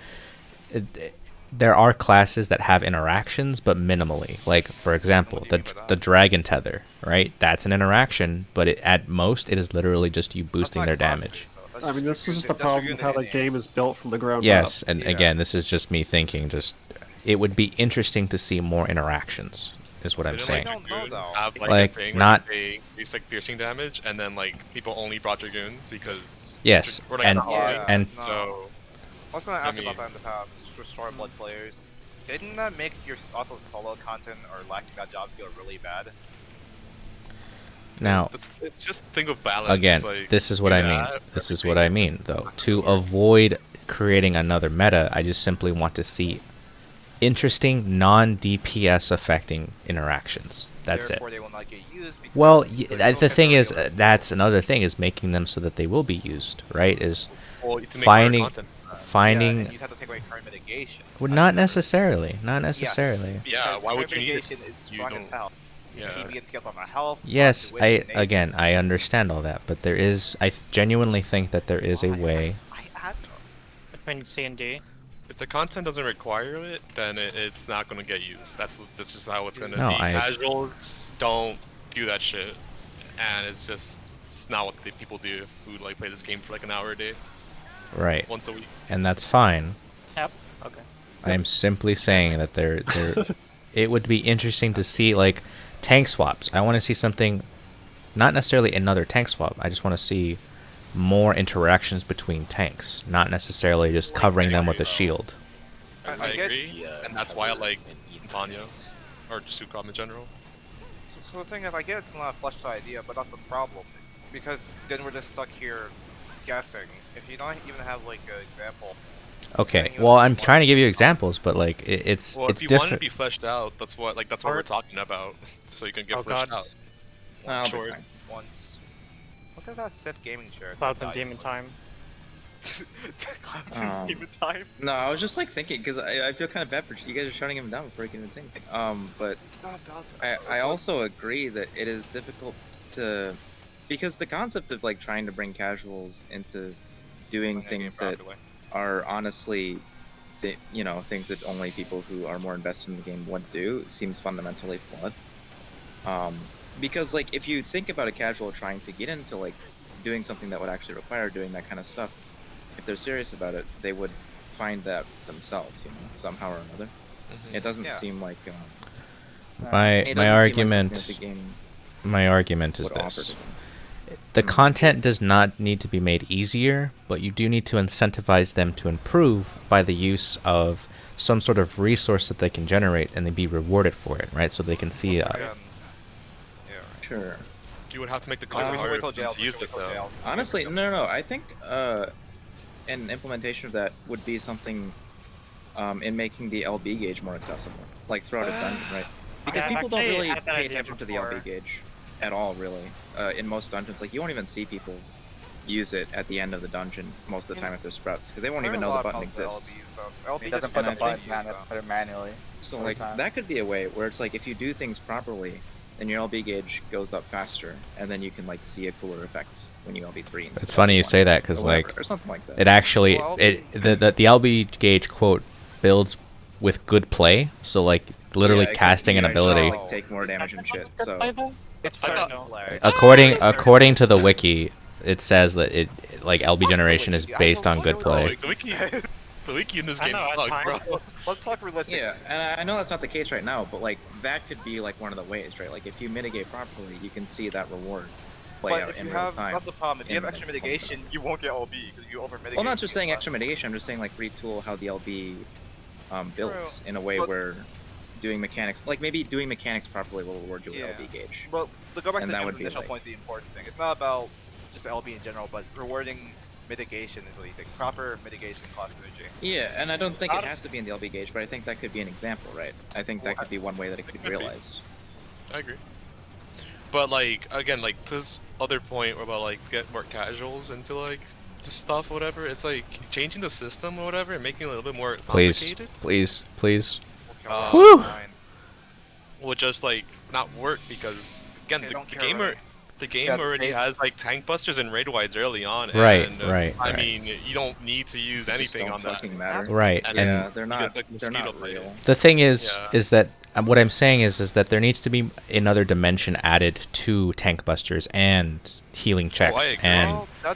there are classes that have interactions but minimally. Like for example, What do you mean by that? the dragon tether, right? That's an interaction, but at most it is literally just you boosting their damage. I mean, this is just the problem with how the game is built from the ground Yes, up. and Yeah. again, this is just me thinking. Just it would be interesting to see more interactions, is what I'm Didn't, saying. I don't know, Dragoon though. have, like, Like, a thing not- where they increase like piercing damage, and then like people only brought dragoons because Yes, or, like, and not only, and No. so I was gonna I ask mean- about that in the past for Star Blood players. Didn't that make your also solo content or lacking that job feel really bad? now it's just a thing of balance. again, It's like, this is what do I mean. that, This is everything what I is mean, just though. not To gonna work. avoid creating another meta, I just simply want to see interesting non-DPS affecting interactions. That's it. Therefore, they will not get used. Because Well, the the thing is, already- that's another thing, is making them so that they will be used, right? Is Well, you have to make finding- better content. yeah, finding. and you'd have to take away current mitigation. Well, That's not the- necessarily. Not necessarily. Yes, Yeah, because why would current you need it? mitigation is You strong as don't- hell. Yeah. TV and scales on the health. Yes, fluctuation, AC. again, I understand all that, but there is. I genuinely think that there is a Why? way. I add Between C and D. If the content doesn't require it, then it's not gonna get used. That's just how it's gonna No, be. I- Casuals don't do that shit, and it's not what the people do who like play this game for like an hour a day, Right, once a week. and that's fine. Yep. Okay. I am simply saying that there it would be interesting to see like tank swaps. I want to see something, not necessarily another tank swap. I just want to see more interactions between tanks, not necessarily just covering them with a shield. I get- agree, and that's why I like Tanyas or just Sukram in general. So the thing is, I get it's not a fleshed out idea, but that's the problem. Because then we're just stuck here guessing. If you don't even have like an example. Okay, Setting you well, up I'm for trying to give you one. examples, but like it's Well, it's if you want it to different. be fleshed out, that's what we're Art- talking about, so you can get Oh, fleshed God. out. I'll be Sure. fine. Once. Look at that Sith gaming shirt. Clouds and Demon Time. Clouds and Demon Time. No, I was just like thinking because I feel kind of bad for you guys are shutting him down before he can even say anything. But It's not about that. I also agree that it is difficult to, because the concept of like trying to bring casuals into doing things that are honestly, things that only people who are more invested in the game would do seems fundamentally flawed. Because like if you think about a casual trying to get into like doing something that would actually require doing that kind of stuff, if they're serious about it, they would find that themselves, somehow or another. It doesn't seem like my argument is this: the content does not need to be made easier, but you do need to incentivize them to improve by the use of some sort of resource that they can generate and then be rewarded for it, right? So they can see. Sure. You would have to make the content harder to use it, though. Honestly, no. I think an implementation of that would be something in making the LB gauge more accessible, like throughout a dungeon, right? Because people don't really pay attention to the LB gauge at all, really. In most dungeons, like you won't even see people use it at the end of the dungeon most of the time if there's sprouts, because they won't even know the button exists. He doesn't put the button down, that's put it manually. So like that could be a way where it's like if you do things properly, then your LB gauge goes up faster, and then you can like see a cooler effect when you LB3. It's funny you say that because like or something like that. It actually the LB gauge quote builds with good play, so like literally casting an ability. Like, take more damage and shit. So according to the wiki, it says that it like LB generation is based on good play. The wiki in this game sucks, bro. Let's talk realistically. Yeah, and I know that's not the case right now, but like that could be like one of the ways, right? Like if you mitigate properly, you can see that reward play out in real time. That's the problem. If you have extra mitigation, you won't get LB because you over mitigate. Well, not just saying extra mitigation. I'm just saying like retool how the LB builds in a way where doing mechanics, like maybe doing mechanics properly will reward you with LB gauge. Well, to go back to the initial like, point, the important thing. It's not about just LB in general, but rewarding mitigation is what you think. Proper mitigation cost synergy. Yeah, and I don't think it has to be in the LB gauge, but I think that could be an example, right? I think that could be one way that it could be realized. I agree. But like again, like this other point about like get more casuals into like stuff or whatever, it's like changing the system or whatever and making it a little bit more complicated. Please. Whew! Will just like not work because again the game already has like tank busters and raid wides early on. Right, and, right. I mean, you don't need to use anything on that. Right, and they're not real. The thing is that what I'm saying is that there needs to be another dimension added to tank busters and healing checks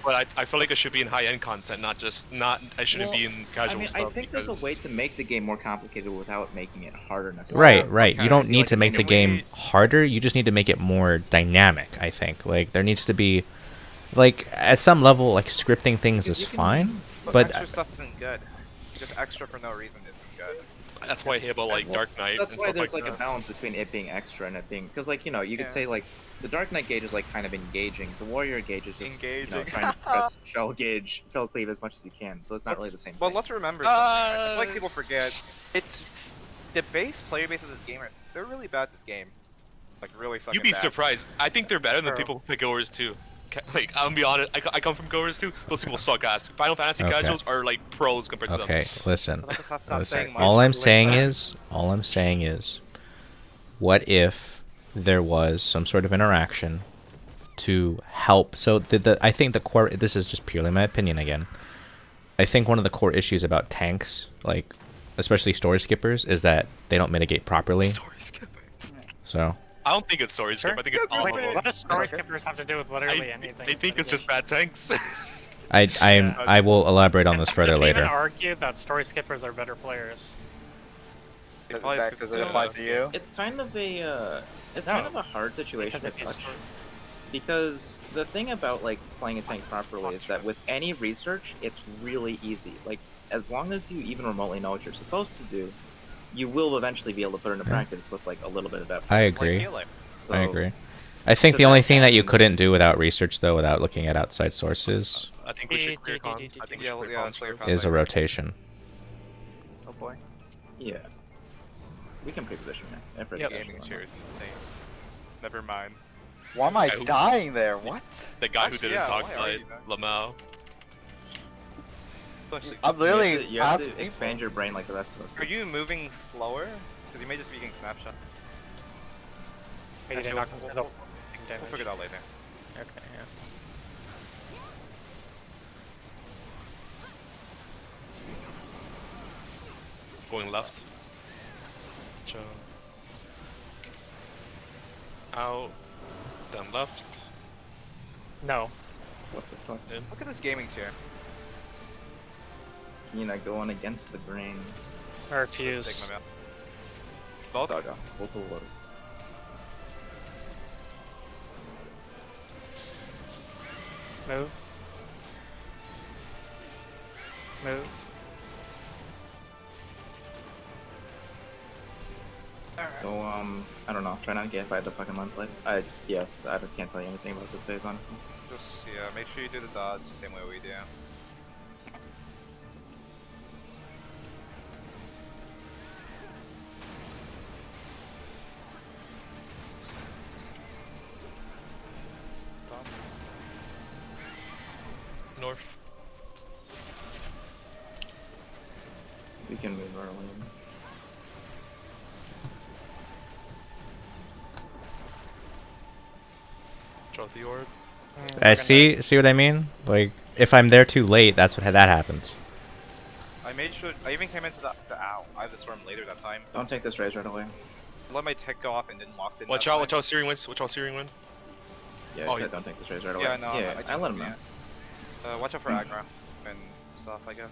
but I feel like it should be in high-end content, I shouldn't be in casual stuff. I think there's a way to make the game more complicated without making it harder necessarily. Right. You don't need to make the game harder, you just need to make it more dynamic, I think. Like there needs to be like at some level like scripting things is fine, but extra stuff isn't good. Just extra for no reason isn't good. That's why I hate about like Dark Knight. That's why there's like a balance between it being extra and it being, because like you could say like the Dark Knight gauge is like kind of engaging. The Warrior gauge is just trying to press shell cleave as much as you can. So it's not really the same. Well, let's remember something. I feel like people forget. It's the player base of this game. They're really bad at this game. Like really fucking. You'd be bad. surprised. I think they're better than people who play Goers too. Like I'm gonna be honest, I come from Goers too. Those people suck ass. Final Fantasy casuals are like pros compared to them. Okay, listen. Listen. All I'm saying is, what if there was some sort of interaction to help? So I think the core. This is just purely my opinion again. I think one of the core issues about tanks, like especially story skippers, is that they don't mitigate properly. Story skippers. So. I don't think it's story skip. I think it's all of them. What does story skippers have to do with literally anything? I think it's just bad tanks. I will elaborate on this further later. I can argue that story skippers are better players. Is that because it applies to you? It's kind of a hard situation to touch, because the thing about like playing a tank properly is that with any research, it's really easy. Like as long as you even remotely know what you're supposed to do, you will eventually be able to put it into practice with like a little bit of effort. I agree. I think the only thing that you couldn't do without research, though, without looking at outside sources, I think we should clear cons. I think we should clear cons first. is a rotation. Oh boy. Yeah. We can pre-position now. Gaming chair is insane. Never mind. Why am I Who- dying there? What? The guy who Actually, didn't yeah, talk why are like you there? Lamau. Actually, I'm literally You have past to expand your brain like the rest of us. are you moving slower? Because you may just be getting snapshot. Maybe Actually, they're not gonna we'll take damage. figure it out later. Okay, yeah. Going left. Jump. Out. Then left. No. What the fuck? In. Look at this gaming chair. You know, going against the grain. I refuse. Sigma man. Both? Doggo. Both will load. Move. Move. So, I don't know. Try not to get hit by the fucking landslide. Yeah, I can't tell you anything about this phase, honestly. Just, yeah, make sure you do the dodge the same way we do. North. We can move our lane. Draw the orb. I see what I mean? Like, if I'm there too late, that's what that happens. I made sure, I even came into the ow. I have the storm later that time. Don't take this raise right away. Let my tick go off and didn't walk in. Watch that out, time. watch out, steering wind. Watch out, steering wind. Yeah, Oh, I said he's- don't take this raise right away. Yeah, no, yeah, I let him know. Watch out for aggro and stuff, I guess.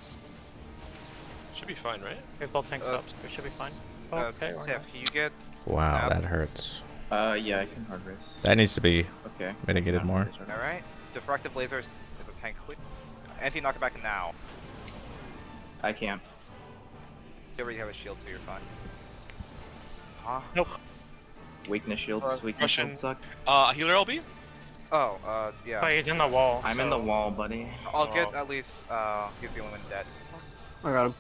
Should be fine, right? We have both tanks up, so we should be fine. Okay, we're Seth, not. can you get... Wow, Yep. that hurts. Yeah, I can hard raise. That needs to be Okay. mitigated Not more. raise right away. Alright. Diffractive laser is a tank quick. Anti-knockback now. I can't. You already have a shield, so you're fine. Huh? Nope. Weakness shields. Weakness Russian. shields suck. Healer LB? Oh, yeah. But he's in the wall. I'm in the wall, buddy. I'll get at least, he's the only one dead. I got him.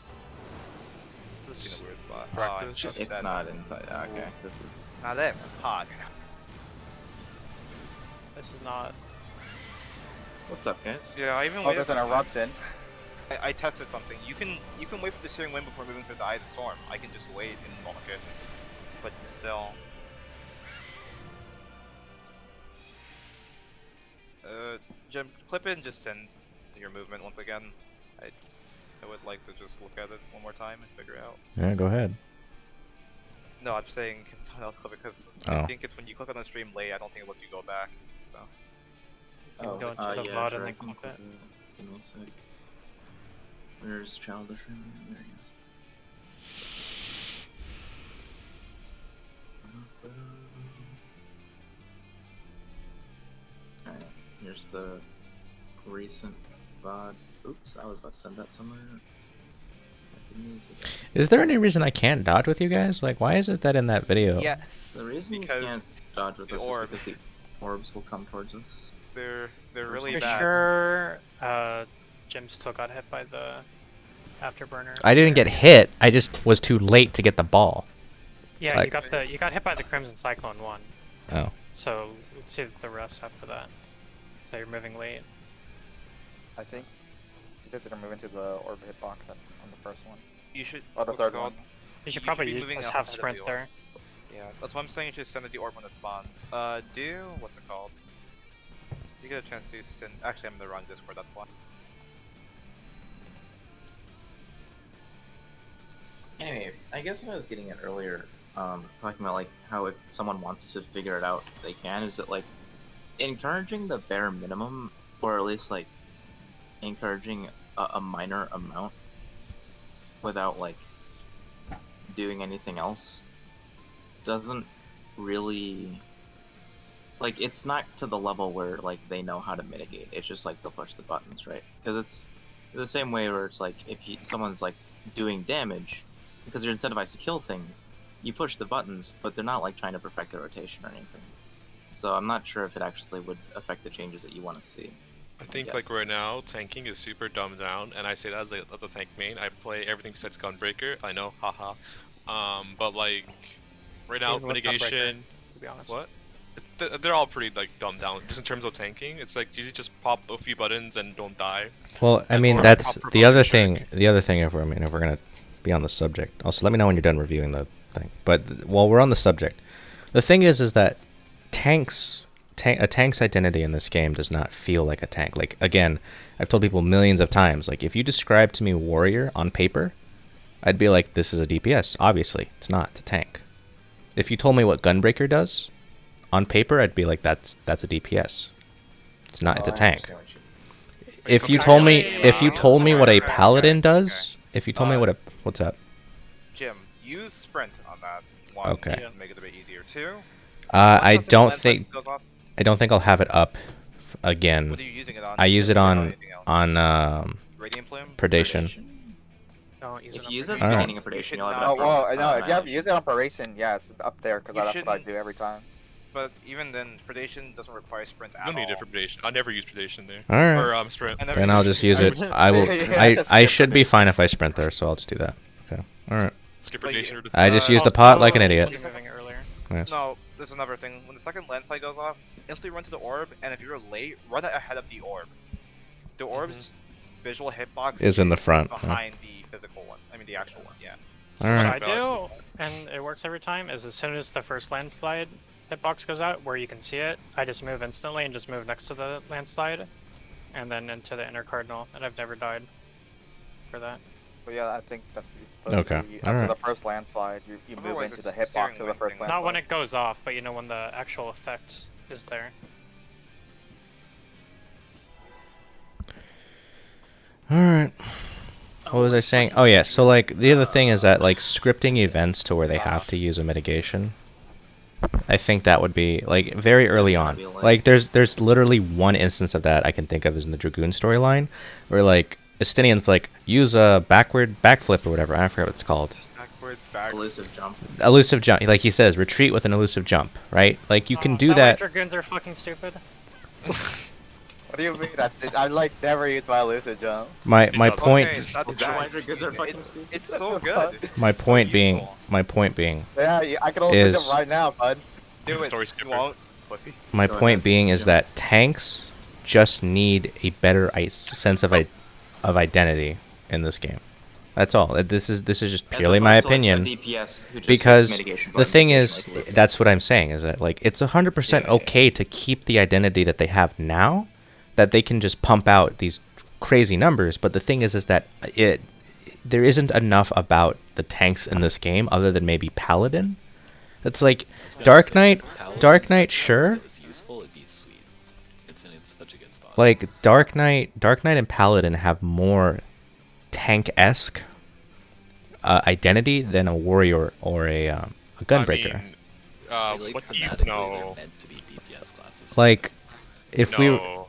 This is in a weird spot. Practice. Oh, I'm It's dead. not inside. Okay, this is. Now this is hot. This is not. What's up, guys? Yeah, I even Oh, waited there's an for eruption. I tested something. You can wait for the steering wind before moving through the eye of the storm. I can just wait and block it. But still. Jim, clip it and just send your movement once again. I would like to just look at it one more time and figure out. Yeah, go ahead. No, I'm saying can someone else clip it because Oh. I think it's when you click on the stream late, I don't think it lets you go back. So. You can go into the yeah, VOD sure, and I then can clip it. Give me a sec. Where's Childish? There he is. Alright, here's the recent VOD. Oops, I was about to send that somewhere. Is there any reason I can't dodge with you guys? Like, why is it that in that video? Yes. The reason you because can't dodge with the us orb. is because the orbs will come towards us. they're really For bad. sure, Jim still got hit by the afterburner. I didn't get hit. I just was too late to get the ball. Yeah, like- you got hit by the Crimson Cyclone 1. Oh. So let's see the rest after that. So you're moving late. I think you guys didn't move into the orb hitbox on the first one. You should. Or the what's it thord called? one. You should You probably should be use, moving just up have ahead of sprint the there. Yeah, that's why I'm saying you should send it the orb when it spawns. Do what's it called? You get a chance to send. Actually, I'm in the wrong Discord. That's why. Anyway, I guess what I was getting at earlier, talking about like how if someone wants to figure it out, they can. Is it like encouraging the bare minimum, or at least like encouraging a minor amount without like doing anything else? Doesn't really like it's not to the level where like they know how to mitigate. It's just like they'll push the buttons, right? Because it's the same way where it's like if someone's like doing damage. Because you're incentivized to kill things, you push the buttons, but they're not like trying to perfect the rotation or anything. So I'm not sure if it actually would affect the changes that you want to see. I think like right now, tanking is super dumbed down, and I say that as a tank main. I play everything besides Gunbreaker. I know, haha. But like right now, Even with Gunbreaker, mitigation. to be honest. What? They're all pretty like dumbed down. Just in terms of tanking, it's like you just pop a few buttons and don't die. Well, I mean, or that's pop the other provoking thing. The other thing, if we're gonna be on the subject, also let me know when you're done reviewing the thing. But while we're on the subject, the thing is that a tank's identity in this game does not feel like a tank. Like again, I've told people millions of times. Like if you describe to me warrior on paper, I'd be like, this is a DPS. Obviously, it's not. It's a tank. If you told me what Gunbreaker does, on paper, I'd be like, that's a DPS. It's not. It's a tank. If you told me what a paladin does, if you told me what's up? Jim, use sprint on that one. Okay. To make it a bit easier too. I Once don't the think goes off, I'll have it up again. what are you using it on? I use it on Radiant Plume? predation. Don't use If it you use on it at the Alright. beginning of You should predation, you'll have it not- up. Oh, well, no, if you have automatic. used it on Operation, yeah, it's up there, because You that's what I shouldn't- do every time. But even then, predation doesn't require sprint at You don't need all. it for predation. I never use predation there. Alright. Or sprint. I never Then I'll used just use it. I will. Yeah, just I skip should be predation. fine if I sprint there, so I'll just do that. Okay. All right. Skip But predation. you- or I just used a Oh, pot like an oh, idiot. you were moving earlier. Yes. No, there's another thing. When the second landslide goes off, instantly run to the orb, and if you're late, run ahead of the orb. The orb's visual hitbox Is in the front, yeah. behind the physical one. I mean, the actual one. Yeah. All What right. I do, and it works every time, is as soon as the first landslide hitbox goes out, where you can see it, I just move instantly and just move next to the landslide, and then into the inner cardinal, and I've never died for that. But yeah, I think that's what you're supposed Okay, to do. alright. After the first landslide, you move Otherwise into the it's steering hitbox of the wheel first thing. landslide. Not when it goes off, but you know when the actual effect is there. All right. What was I saying? Oh yeah. So like the other thing is that like scripting events to where they have to use a mitigation. I think that would be like very early on. Like there's literally one instance of that I can think of is in the Dragoon storyline, where like Estinian's like use a backward backflip or whatever. I forget what it's called. Backwards, back. Elusive jump. Elusive jump. Like he says, retreat with an elusive jump. Right? Like you can Oh, do is why that. Dragoons are fucking stupid. What do you mean? I like never use my elusive jump. My does. point. Okay, that's Is that why bad. Dragoons are fucking stupid? It's so good. My So point being. useful. My point being. Yeah, I can also Is- jump right now, bud. Do it. Story You skipper. won't, pussy. My Go point ahead. being is Yeah. that tanks just need a better sense of identity in this game. That's all. This is just As purely my opposed to, like, a opinion. DPS who just Because hits mitigation the buttons thing and is, like, lives. that's what I'm saying, is that like it's 100% Yeah. okay to keep the identity that they have now, that they can just pump out these crazy numbers. But the thing is that there isn't enough about the tanks in this game other than maybe Paladin. It's like I was gonna Dark say, Knight. Paladin, Dark Knight, if sure. it was useful, it'd be sweet. It's in such a good spot. Like Dark Knight and Paladin have more tank-esque identity than a warrior or a gunbreaker. I mean, I like what do you thematically, know? they're meant to be DPS classes. Like, if we No.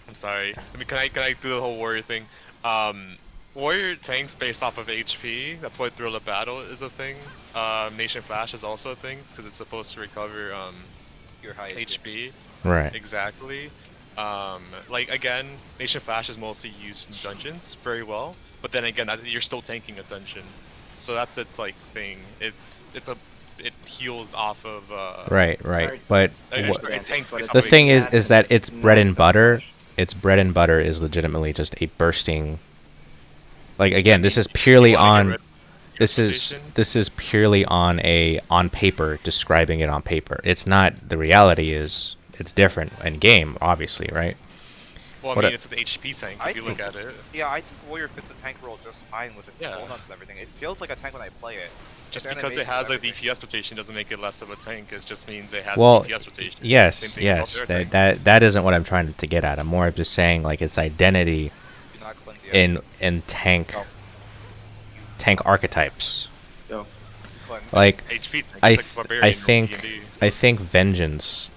I'm sorry. I mean, can I do the whole warrior thing? Warrior tanks based off of HP. That's why Thrill of Battle is a thing. Nation Flash is also a thing because it's supposed to recover Your high right, HP. Exactly. Like again, Nation Flash is mostly used in dungeons very well, but then again, you're still tanking a dungeon, so that's its like thing. It heals off of. right. But It tanks based off the of thing HP. is that its bread and butter. Its bread and butter is legitimately just a bursting. Like again, this is purely You wanna get on. rid of your This is purely on paper, describing it on paper. It's not. The reality is it's different in game, obviously, right? Well, I what mean, a- it's an HP tank I if you look think- at it. Yeah, I think Warrior fits the tank role just fine with its Yeah. cooldowns and everything. It feels like a tank when I play it. Just Its because it animation, has a everything. DPS rotation doesn't make it less of a tank. It just means it has Well, a DPS rotation. Same yes, thing about yes. their That that isn't what I'm trying to get at. I'm more just saying like its identity Do not cleanse the in tank Oh. tank archetypes. Go. cleanse. Like HP tank. I It's like th- Barbarian I in think D&D. I think Vengeance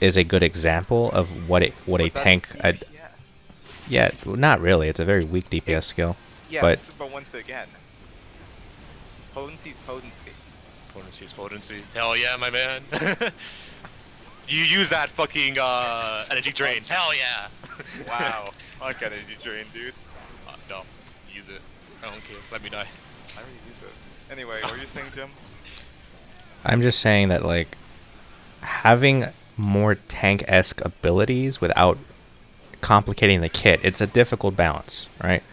is a good example of what a But that's tank. DPS. Yeah, not really. It's a very weak DPS skill. Yes, but once again, potency's potency. Potency's potency. Hell yeah, my man. You use that fucking energy drain. Hell yeah. Wow, fuck energy drain, dude. No, use it. I don't care. Let me die. I already use it. Anyway, what were you saying, Jim? I'm just saying that like having more tank-esque abilities without complicating the kit, it's a difficult balance, right?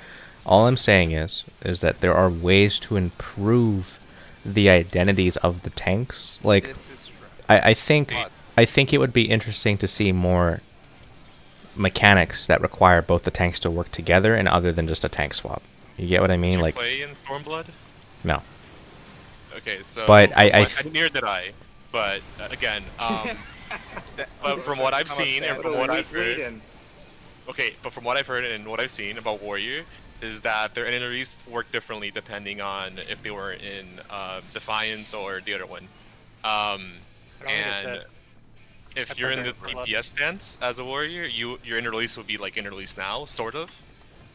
All I'm saying is that there are ways to improve the identities of the tanks. Like, This is true. I think it would be interesting to see more mechanics that require both the tanks to work together and other than just a tank swap. You get what I mean? Did you Like, play in Stormblood? no. Okay, so But neither did I. But again, but from what I've seen and from what I've heard, okay, but from what I've heard and what I've seen about Warrior is that their enemies work differently depending on if they were in Defiance or the other one. And if you're in the DPS stance as a warrior, your inner release would be like inner release now, sort of.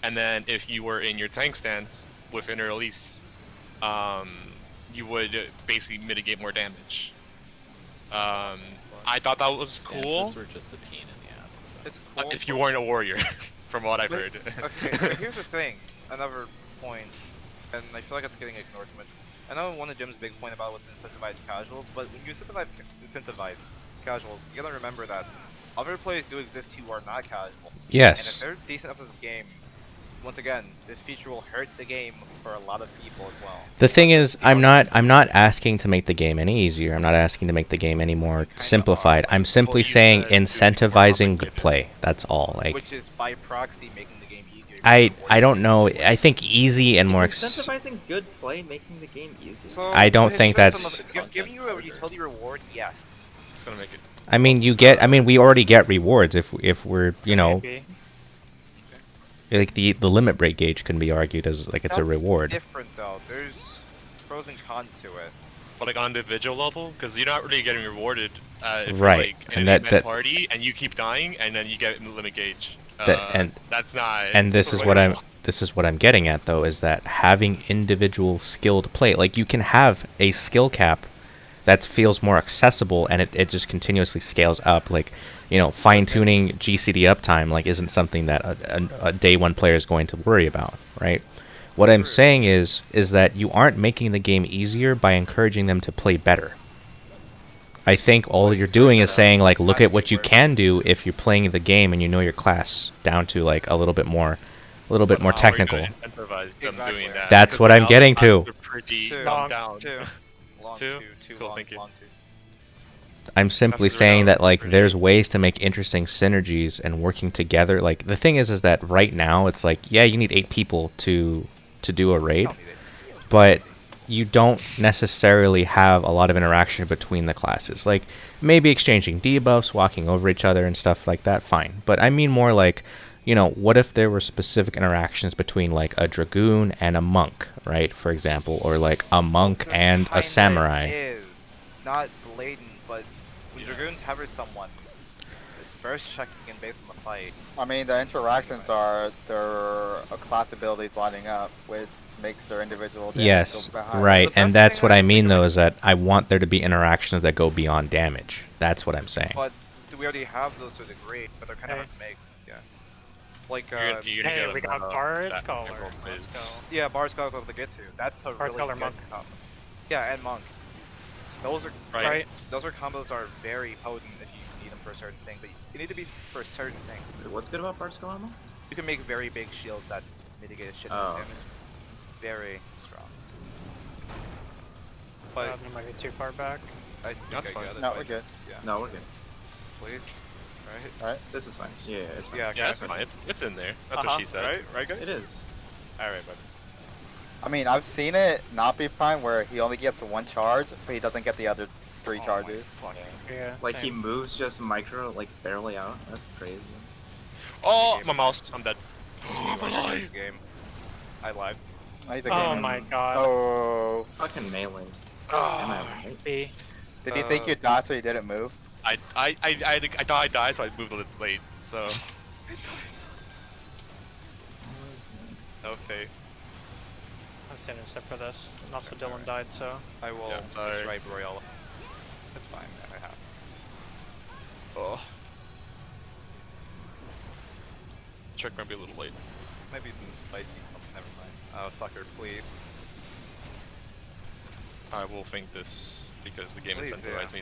And then if you were in your tank stance with inner release, you would basically mitigate more damage. I thought that was cool. Stances were just a pain in the ass. It's cool. If you weren't a warrior, from what I've heard. Okay, so here's the thing. Another point, and I feel like it's getting ignored too much. I know one of Jim's big point about was incentivize casuals, but when you incentivize casuals, you gotta remember that other players do exist who are not casual. Yes. And if they're decent enough at this game, once again, this feature will hurt the game for a lot of people as well. The thing is, I'm not asking to make the game any easier. I'm not asking to make the game any more simplified. I'm simply saying incentivizing good play. That's all. Like, which is by proxy making the game easier. I don't know. I think easy and more. Incentivizing good play, making the game easier. So, I don't think that's giving you a utility reward. Yes. It's gonna make it. I mean, you get. I mean, we already get rewards if we're, you know, like the limit break gauge can be argued as like it's a reward. Different though. There's pros and cons to it. But like on the individual level, because you're not really getting rewarded if Right, you're like and in an that- event party and you keep dying and then you get limit gauge. And that's not. And this is what I'm getting at though, is that having individual skilled play, like you can have a skill cap that feels more accessible and it just continuously scales up. Like, you know, fine-tuning GCD uptime like isn't something that a day one player is going to worry about, right? What I'm saying is that you aren't making the game easier by encouraging them to play better. I think all you're doing is saying, like, look at what you can do if you're playing the game and you know your class down to like a little bit more technical. Incentivize them doing that. That's what I'm getting to. Pretty Long down. Long Two? two, Cool, long, thank you. long two. I'm simply That's the saying that reality, like pretty. there's ways to make interesting synergies and working together. Like the thing is that right now it's like, yeah, you need 8 people to do a raid, but you don't necessarily have a lot of interaction between the classes. Like maybe exchanging debuffs, walking over each other and stuff like that, fine. But I mean more like, you know, what if there were specific interactions between like a dragoon and a monk, right? For example, or like a monk and a samurai. Is not blatant, but when dragoons hover someone, it's first checking in based on the fight. I mean, the interactions are their class abilities lining up, which makes their individual damage Yes, go behind. right. The And best that's thing what I I can mean think though, of- is that I want there to be interactions that go beyond damage. That's what I'm saying. But we already have those to a degree, but they're kind of hard to make. Yeah. Like You're gonna Hey, get we a got meta Bard that Scholar. everyone plays. yeah, Bar Scholars able to get to. That's a Bard really Scholar good Monk. combo. Yeah, and Monk. Those are Right. Those are combos are very potent if you need them for a certain thing, but you need to be for a certain thing. What's good about Bard Scholar? You can make very big shields that mitigate a shit ton of damage. Very strong. But That might be too far back. I think That's I fine. got it. No, but- we're good. Yeah. No, we're good. Please. Right. Alright. This is fine. Yeah, it's fine. Yeah. Yeah, that's fine. It's in there. That's what she said. Right. Right, guys. It is. All right, buddy. I mean, I've seen it not be fine where he only gets 1 charge, but he doesn't get the other 3 Oh charges. Yeah. Like he same. moves just micro, like barely out. That's crazy. Oh, my mouse. I'm dead. I'm alive. Game. I lied. Oh, he's a Oh gamer. my god. Oh. Fucking melee. Oh. Am I right? B. Did he think you died so he didn't move? I thought I died, so I moved a little late. So No faith. I'm standing step for this. And also Dylan died, so. I will Yeah, sorry. try Royale. It's fine. I have. oh, trick might be a little late. Maybe some spicy something. Never mind. Oh, sucker, please. I will think this because the game Please, incentivized yeah. me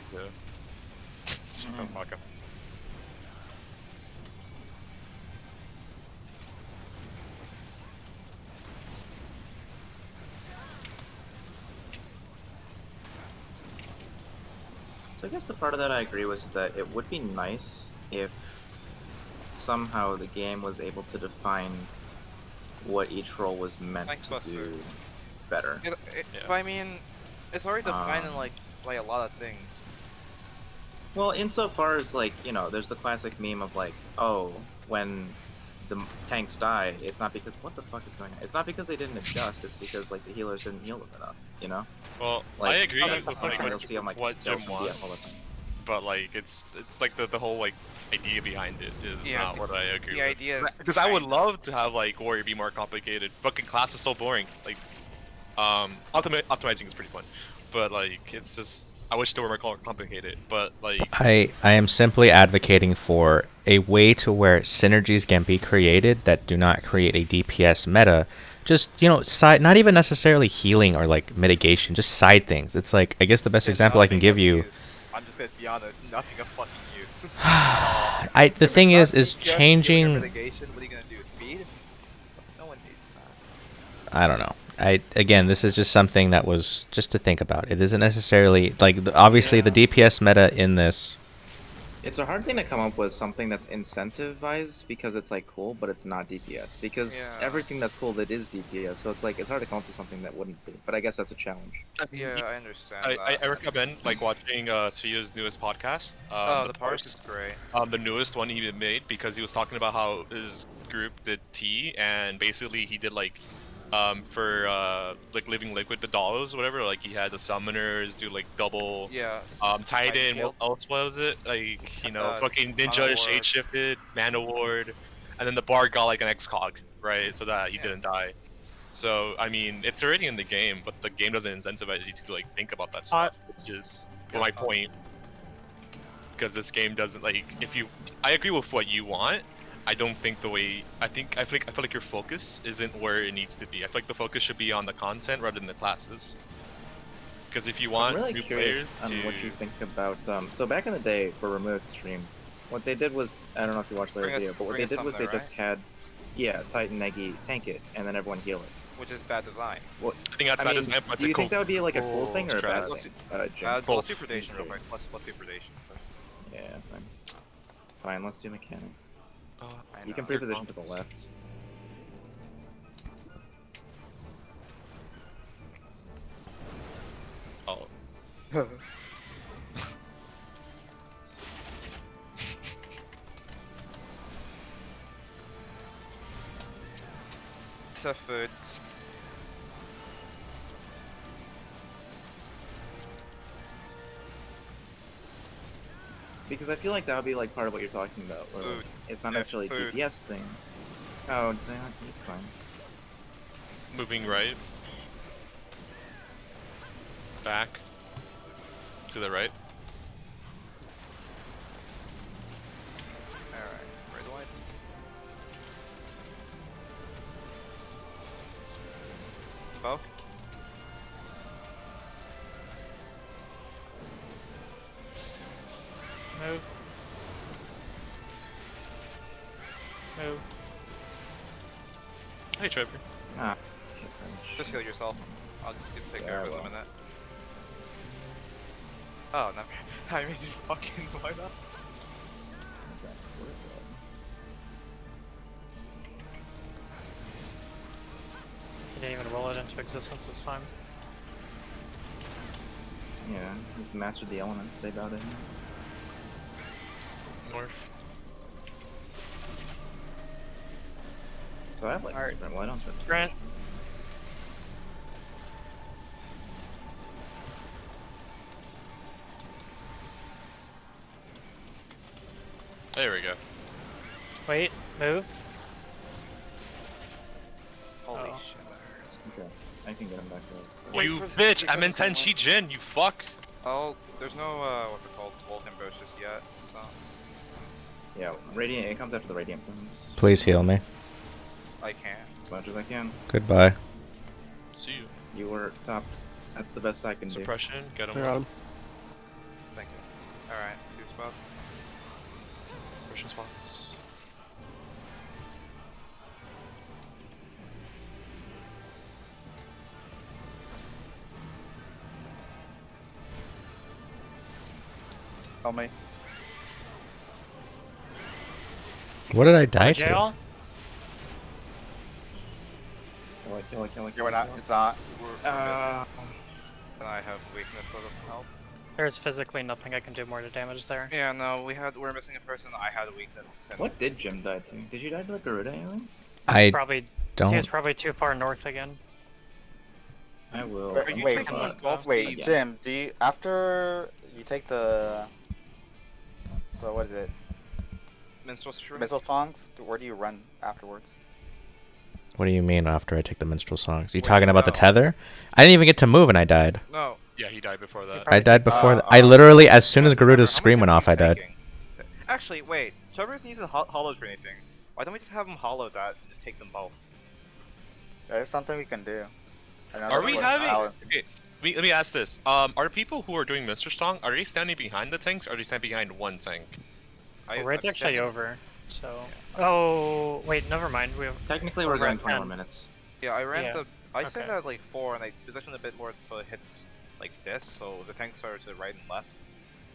to. Shut the fuck up. So I guess the part of that I agree with is that it would be nice if somehow the game was able to define what each role was meant Thanks, to Buster. do better. But I mean, it's already defined in like a lot of things. Well, insofar as like, you know, there's the classic meme of like, oh, when the tanks die, it's not because what the fuck is going on? It's not because they didn't adjust. It's because like the healers didn't heal them enough. You know? Well, Like, I agree that's with something like you'll see on like what Tales Jim from the all the wants, time. but like it's like the whole like idea behind it is not what I agree The with. idea is Because I would love to have like Warrior be more complicated. Fucking class is so boring. Like, optimizing is pretty fun, but like it's just I wish they were more complicated. But like I am simply advocating for a way to where synergies can be created that do not create a DPS meta. Just, you know, side, not even necessarily healing or like mitigation, just side things. It's like, I guess the best example I can give you. I'm just gonna be honest, nothing of fucking use. The thing is changing. Mitigation, what are you gonna do? Speed? No one needs that. I don't know. Again, this is just something that was just to think about. It isn't necessarily like obviously the DPS meta in this. It's a hard thing to come up with something that's incentivized because it's like cool, but it's not DPS. Because everything that's cool that is DPS, so it's like it's hard to come up with something that wouldn't be. But I guess that's a challenge. Yeah, I understand I recommend like watching Svia's newest podcast. The Parse is great. The newest one he made because he was talking about how his group did T and basically he did like for like Living Liquid the Dollos whatever, like he had the summoners do like double Titan, what else was it, like, you know, fucking ninja shade shifted mana ward, and then the bard got like an X-Cog, right, so that he didn't die. So I mean it's already in the game, but the game doesn't incentivize you to like think about that stuff, which is my point, because this game doesn't like, if you, I agree with what you want. I don't think the way I feel like your focus isn't where it needs to be. I feel like the focus should be on the content rather than the classes. Because if you want I'm really new curious players on what you think about. So back in the day for Remote Extreme, what they did was, I don't know if you watched their video, but what they did was they just had, Titan Negi tank it and then everyone heal it. Which is bad design. What? I think that's bad design. Do you think that would be like a cool thing or a bad thing? Let's do predation real quick. Let's do predation. Yeah, fine. Fine, let's do mechanics. You can They're pre-position to the left. Oh. Efforts. Because I feel like that would be like part of what you're talking about. Where like, it's not necessarily a DPS thing. Oh, fine. Moving right. Back. To the right. Alright, red white. Smoke. Move. Move. Hey Trevor. Ah. Just heal yourself. I'll just take care of it in a minute. Oh, no. I made you fucking why not? You didn't even roll it into existence this time. Yeah, he's mastered the elements. They bowed in. North. So I have like Alright. sprint. Well, I don't sprint. Grant. There we go. Wait. Move. Holy Oh. shit, that hurts. Okay, I can get him back up. Wait You for the- bitch! wait I'm for in the 10 second Jin, you fuck! Oh, there's no, what's it called? Volt Ambush just yet, so. Yeah, Radiant. It comes after the Radiant Plumes. Please heal me. I can't. As much as I can. Goodbye. See you. You were topped. That's the best I can do. Suppression, get I him. got him. Thank you. Alright, 2 spots. Christian spots. Tell me. What did I die to? Jail? We're not. It's not. And I have weakness, so it doesn't help. There's physically nothing I can do more to damage there. Yeah, no, we're missing a person. I had a weakness. And What did Jim die to? Did you die to the Garuda alien? I Probably. He don't. was probably too far north again. I will. Are you taking one off Wait, the- Jim. Do you after you take the what is it? Minstrel Shroom? Missile songs. Where do you run afterwards? What do you mean after I take the minstrel songs? You Wait, talking about the no. tether? I didn't even get to move and I died. No. Yeah, he died before that. I died before. I literally, as soon as Garuda's How scream much went damage off, I are you died. taking? Actually, wait. Trevor isn't using hollows for anything. Why don't we just have him hollow that and just take them both? That's something we can do. Are we having? Alan. Okay, let me ask this. Are people who are doing Mr. Strong, are they standing behind the tanks, or are they standing behind one tank? Red's actually over. So. Oh wait, never mind. We have. Technically, we're Over going at 20 more 10. minutes. Yeah, I ran Yeah. the. I set Okay. that at like 4, and I positioned a bit more so it hits like this, so the tanks are to the right and left.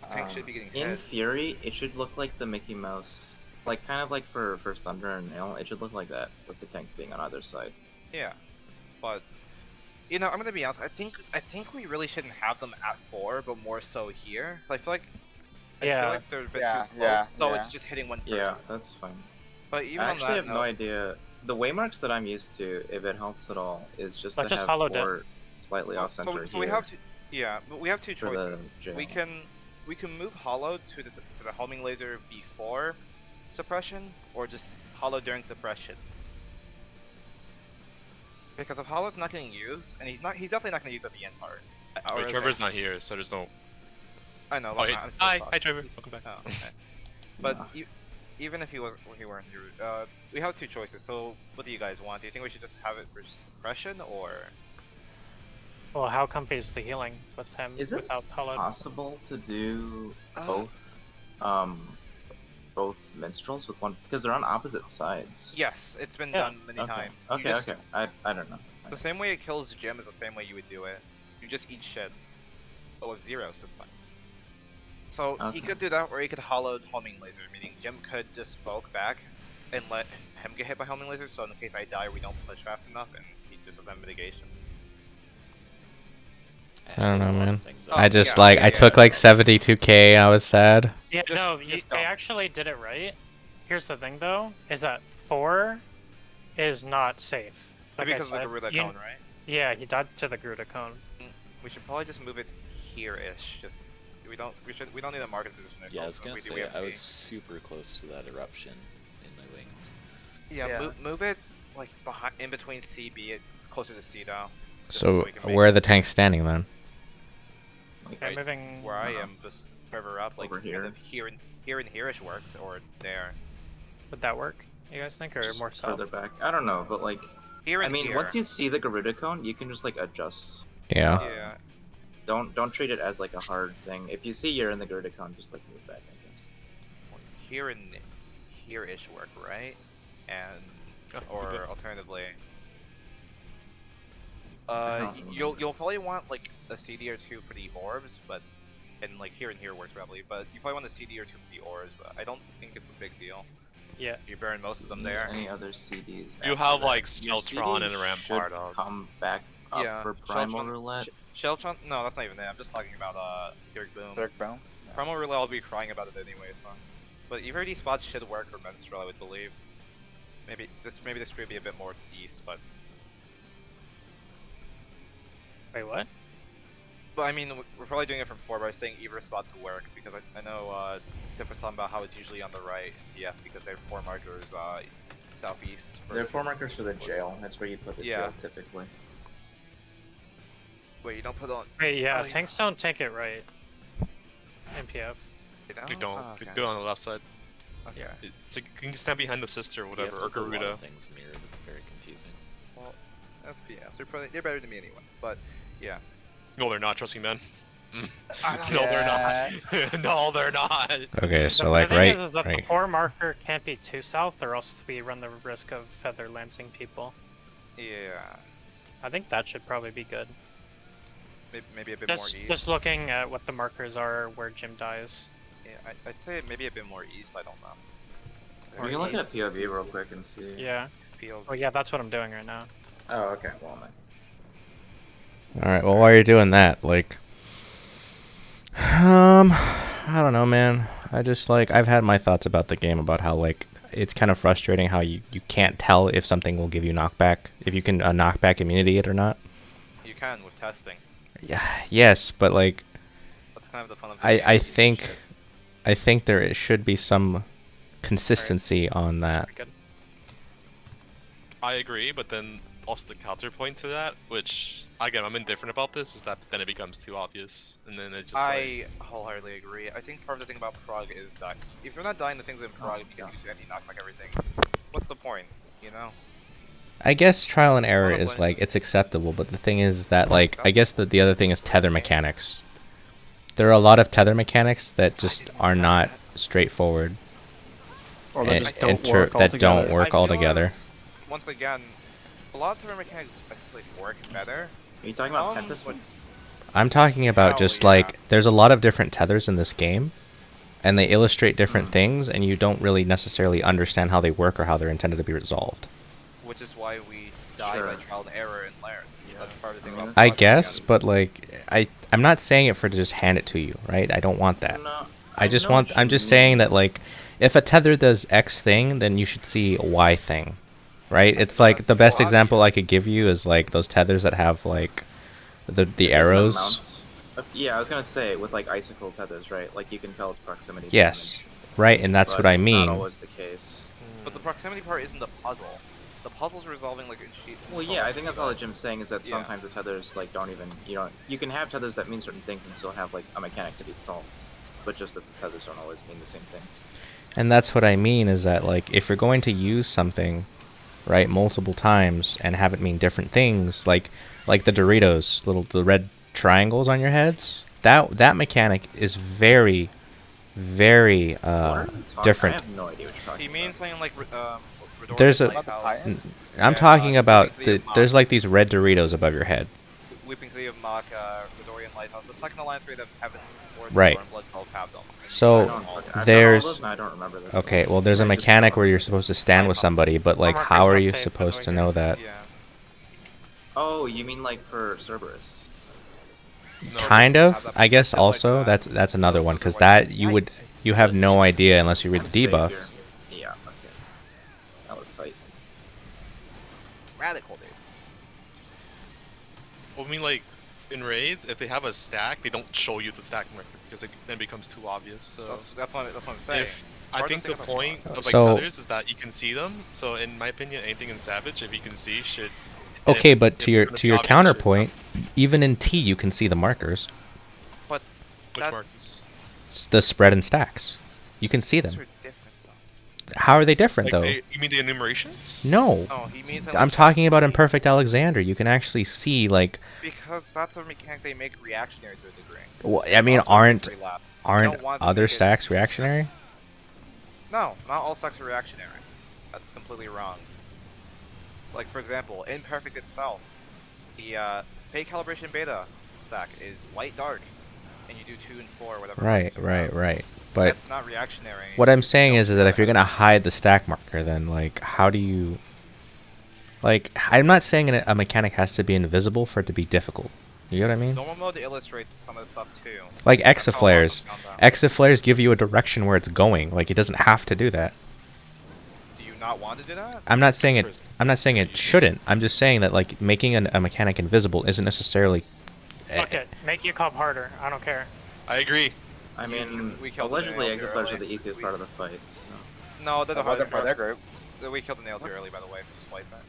The tanks should be getting In hit. theory, it should look like the Mickey Mouse, like kind of like for First Thunder and Nail. It should look like that with the tanks being on either side. Yeah, but you know, I'm gonna be honest. I think we really shouldn't have them at 4, but more so here. I feel like I Yeah. feel like they're a bit Yeah, too close, yeah, so yeah. it's just hitting one person. Yeah, that's fine. But even I on actually that have no note, idea. The waymarks that I'm used to, if it helps at all, is just Let's to just have hollowed it. 4 slightly off center so we here have to. Yeah, but we have two for choices. the jail. We can move hollow to the homing laser before suppression, or just hollow during suppression. Because if hollow's not getting used, and he's definitely not going to use at the end part. Or Wait, is Trevor's it? not here, so there's no. I know. Oh, But hey. I'm still Hi, stuck. hi, Trevor. Welcome back. Oh, okay. But even if he weren't here, we have two choices. So what do you guys want? Do you think we should just have it for suppression, or? Well, how comfy is the healing with him Is it without hollow? possible to do both minstrels with one, because they're on opposite sides? Yes, it's been Yeah. done many Okay. times. Okay, okay. I don't know. The same way it kills Jim is the same way you would do it. You just eat shit. But with zeros this time. So he could do that, or he could hollow homing laser, meaning Jim could just bulk back and let him get hit by homing laser, so in the case I die, we don't push fast enough, and he just does that mitigation. I don't know, man. Oh, I just yeah, I took like 72k. I was sad. Yeah, Just- no, just they don't. actually did it right. Here's the thing, though, is that 4 is not safe. Like I because of the said, gorilla you- cone, right? Yeah, he died to the Garuda cone. We should probably just move it here-ish. Just we don't need a market position. Yeah, I was ourselves, gonna we do- say we have I was C. super close to that eruption in my wings. Yeah, move it like behind, in between C, B, closer to C now. just So we can make where are it the tanks standing then? like I'm right moving where I am, just further up, like Over here. kind of here and here-ish works, or there. Would that work? You guys think, or Just more south? further back. I don't know, but like, Here I and mean, here. once you see the Garuda cone, you can just like adjust. Yeah. Yeah. Don't treat it as like a hard thing. If you see you're in the Garuda cone, just like move back, I guess. Here and here-ish work, right? And Yeah, or good. alternatively, don't you'll remember. probably want like a CD or two for the orbs, but and like here and here works probably, but you probably want a CD or two for the orbs. But I don't think it's a big deal. Yeah. If you burn most of them Need there. Any other CDs? You after have, that? like, Your Steltron CDs and Rampart should up. come back up Yeah, for Primal Sheltron- Roulette. Sheltron? No, that's not even it. I'm just talking about Dirk Boom. Third boom. Primal Roulette, I'll be crying about it anyway. So, but you've heard these spots should work for Menstrual, I would believe. Maybe this could be a bit more east, but Wait, what? I mean we're probably doing it from 4. But I was saying either spots will work because I know Sif was talking about how it's usually on the right in PF because their 4 markers southeast. There are versus- 4 markers for the jail. That's where you put the Yeah. jail typically. Wait, you don't put on. Wait, yeah, Oh, yeah. tanks don't take it right. MPF. You You don't. Oh, okay. Do it on the left side. Okay. It's like, you can stand behind the sister or whatever, PF or does a lot Garuda. of things mirrored. It's very confusing. Well, that's PF. They're better than me anyway. But yeah. No, they're not. Trust me, man. No, they're not. No, they're not. Okay, so The like thing right, is that right. the poor marker can't be too south, or else we run the risk of feather lancing people. Yeah. I think that should probably be good. Maybe a bit more east. Just looking at what the markers are where Jim dies. Yeah, I'd say maybe a bit more east. I don't know. We can look at POV real quick and see. Yeah. POV. Oh yeah, that's what I'm doing right now. Oh, okay. Well, All right. Well, while you're doing that, like, I don't know, man. I just like I've had my thoughts about the game about how like it's kind of frustrating how you can't tell if something will give you knockback, if you can knockback immunity it or not. You can with testing. Yeah. Yes, but like That's kind of the fun of the I game. think there should be some consistency on that. Good. I agree, but then also the counterpoint to that, which again I'm indifferent about this, is that then it becomes too obvious, and then it just. I wholeheartedly agree. I think part of the thing about Prog is that if you're not dying to things in Prog, you can use anti-knockback everything. What's the point? You know? I guess trial and error Well, is but- like it's acceptable, but the thing is that like I guess that the other thing is tether mechanics. There are a lot of tether mechanics that just are not straightforward. Or they and just don't work that don't altogether. work I feel altogether. as, once again, a lot of terrain mechanics I feel like work better. Are you talking about Some Tempest would- ones? I'm talking about Oh, just yeah. like there's a lot of different tethers in this game, and they illustrate different things, and you don't really necessarily understand how they work or how they're intended to be resolved. Which is why we die by trial and error and learn. That's part of the thing about I Prog guess, again. but like I'm not saying it for to just hand it to you, right? I don't want that. No, I just know want what I'm you just mean. saying that like if a tether does X thing, then you should see Y thing. Right? It's like That's the best so example obvious. I could give you is like those tethers that have like the There's an arrows. amount. Yeah, I was gonna say with like icicle tethers, right? Like you can tell its proximity. to Yes. damage, Right, and that's but what I it's mean. Not always the case. But the proximity part isn't the puzzle. The puzzle's resolving like in sheet. Well, yeah, I think that's all that Jim's saying is that Yeah. sometimes the tethers like don't even you can have tethers that mean certain things and still have like a mechanic to be solved, but just that the tethers don't always mean the same things. And that's what I mean is that like if you're going to use something, right, multiple times and have it mean different things, like the Doritos, the red triangles on your heads, that mechanic is very very different. I have no idea what you're talking He means something like Redorian There's a- Lighthouse, I'm Yeah, talking about Weeping City of there's Mach. like these red Doritos above your head. Weeping City of Mach, Redorian Lighthouse. The second alliance raid of Heaven, Right. and Blood both have them. And So, you can all- I've done all there's- those and I don't remember this. Okay, well there's a Right, just mechanic about- where you're supposed to stand with somebody, but like Markers how are not you safe, supposed to by the know way. that? Yeah. Oh, you mean like for Cerberus? No, Kind it doesn't of. have that I guess stuff like also that. that's another one because Otherwise, that you have no idea unless you read I'm the savior. debuffs. Yeah, okay. That was tight. Radical, dude. Well, I mean, like in raids, if they have a stack, they don't show you the stack marker because it then becomes too obvious. So That's what I'm saying. if I Part of think the the thing about point Prog- of like So- tethers is that you can see them. So in my opinion, anything in Savage, if you can see, should. and Okay, if but if to it's your gonna to be your obvious, counterpoint, even in T you can see the markers. But Which that's markers? It's the spread and stacks. You can see those them. are different though. How are they different though? You mean the enumerations? No. No, he means I'm talking about Imperfect Alexander. You can actually see like because that's a mechanic they make reactionary to a degree. well, I mean Also, aren't free lap. You aren't don't want to other make it- stacks reactionary? No, not all stacks are reactionary. That's completely wrong. Like for example, Imperfect itself, the fake calibration beta stack is light dark, and you do 2 and 4 whatever. Right, markers you right, have. right. But That's not reactionary. what I'm saying Don't is do that if you're gonna hide the stack marker, then like how do you? Like I'm not saying a mechanic has to be invisible for it to be difficult. You know what I mean? Normal mode illustrates some of the stuff too. Like That's how a lot of exaflares. them found out. Exaflares give you a direction where it's going. Like it doesn't have to do that. Do you not want to do that? I'm not saying it. I'm not saying it shouldn't. I'm just saying that like making a mechanic invisible isn't necessarily. Fuck it, make your comp harder. I don't care. I agree. I mean, we killed the allegedly nail too exaflares are early. the easiest part of the fight. So. No, they're the That wasn't hardest for their part. group. We killed the nail too early, by the way, so just fight that.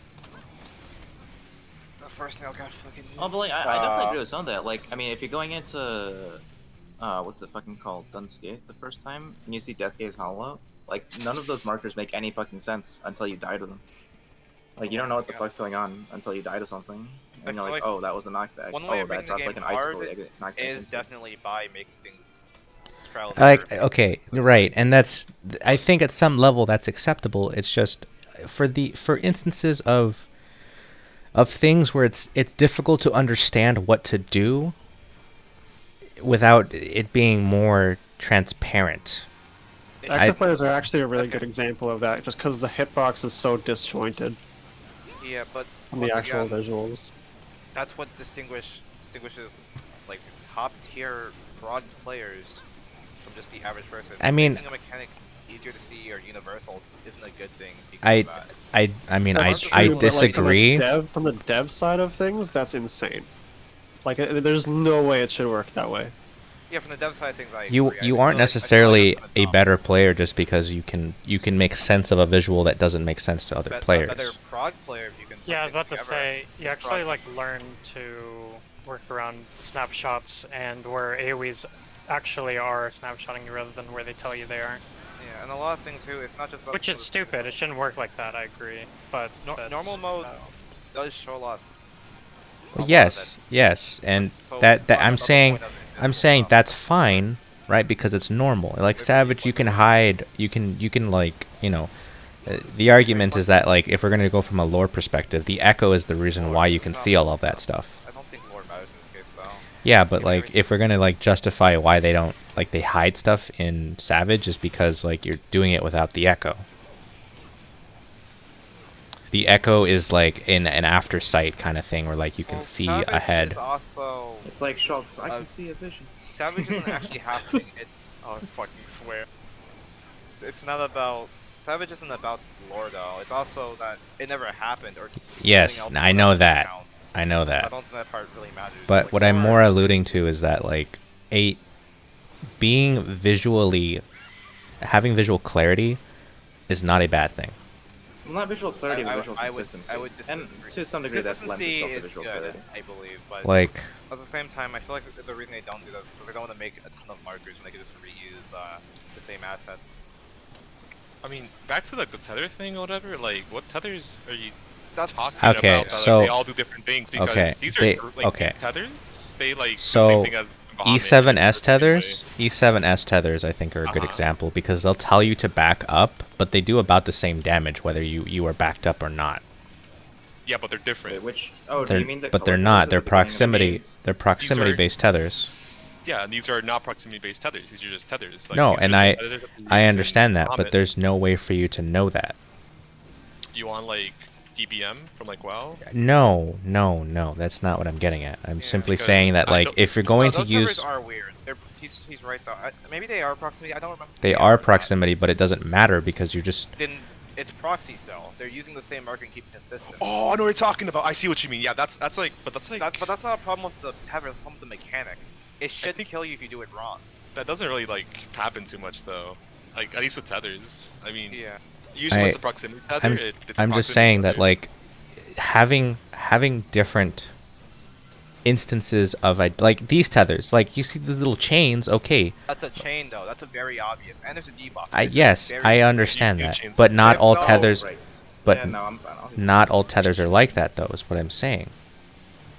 The first nail got fucking. Oh, but like, I definitely agree with some of that. Like, I mean, if you're going into, what's it fucking called, Dunscape the first time, and you see Death Gaze Hollow, like, none of those markers make any fucking sense until you die to them. Like, you don't know what the fuck's going on until you die to something, I and you're feel like, like oh, that was a knockback. one way Oh, of making that's the like game an icicle. hard They get knocked back is into. definitely by making things trial and Like, error. okay, right, and that's, I think at some level that's acceptable. It's just for instances of things where it's difficult to understand what to do without it being more transparent. Active players are actually a really good example of that, just because the hitbox is so disjointed Yeah, but from the once actual again, visuals. that's what distinguishes like top tier prog players from just the average person. I mean, making a mechanic easier to see or universal isn't a good thing. Because of that. I mean, That's I true, but, like, disagree. from the dev side of things, that's insane. Like, there's no way it should work that way. Yeah, from the dev side of things, I You agree. you I aren't feel like necessarily that's a better player just because you can make sense of a visual that doesn't make sense to other a players. better prog player if you can. Yeah, I put was it about to together. say, you It's actually prog. like learn to work around snapshots and where AoEs actually are snapshotting you rather than where they tell you they are. Yeah, and a lot of things too. It's not just about. Which is stupid. It shouldn't work like that. I agree, but Normal mode does show a lot. Well, yes, and that I'm saying that's fine, right? Because it's normal. Like Savage, you can hide, you can like, you know, the argument is that like if we're gonna go from a lore perspective, the echo is the reason why you can see all of that stuff. I don't think lore matters in this case, though. Yeah, but like if we're gonna like justify why they don't like they hide stuff in Savage is because like you're doing it without the echo. The echo is like in an after sight kind of thing where like you can see Savage ahead. Is also, it's like shocks. I can see a vision. Savage isn't actually happening. I fucking swear. It's not about. Savage isn't about lore though. It's also that it never happened or. Yes, I know that. I know So I that. don't think that part really matters. But Like, what I'm more alluding to is that like being visually having visual clarity is not a bad thing. Well, not visual clarity, but visual I consistency. would and to some degree, that lends Consistency itself to is visual good, clarity. I believe, but Like, at the same time, I feel like the reason they don't do that is because they don't want to make a ton of markers when they can just reuse the same assets. I mean, back to like the tether thing or whatever. Like, what tethers are you talking okay, about? so They all do different things because okay, these are like okay. tethers. They like So the same thing as Bahamut E7S tethers, E7S tethers, I think are a good example because they'll tell you to back up, but they do about the same damage whether you are backed up or not. Yeah, but they're different. Wait, which? Oh, do They're, you mean the but they're color not. at They're the beginning of the proximity. games? They're proximity-based tethers. Yeah, and these are not proximity-based tethers. These are just tethers. Like, No, these are and the same I tethers that we I use in understand that, but Bahamut. there's no way for you to know that. You want like DBM from like WoW? No, that's not what I'm getting at. I'm simply because saying that I like don't- if you're going to those use servers are weird. He's right though. Maybe they are proximity. I don't remember. they are proximity, but it doesn't matter because you're just Then it's proxy still. They're using the same marker and keeping it consistent. Oh, I know what you're talking about. I see what you mean. Yeah, that's like, but that's like But that's not a problem with the tether. It's a problem with the mechanic. It should kill you if you do it wrong. that doesn't really like happen too much though. Like at least with tethers. I mean, Yeah. usually when it's a proximity tether, it's a I'm just proximity saying that tether. like having different instances of like these tethers, like you see the little chains, okay. That's a chain though. That's a very obvious. And there's a debuff. Yes, I understand that, but not all tethers. But Yeah, no, I'm fine. not all tethers are like that, though. Is what I'm saying.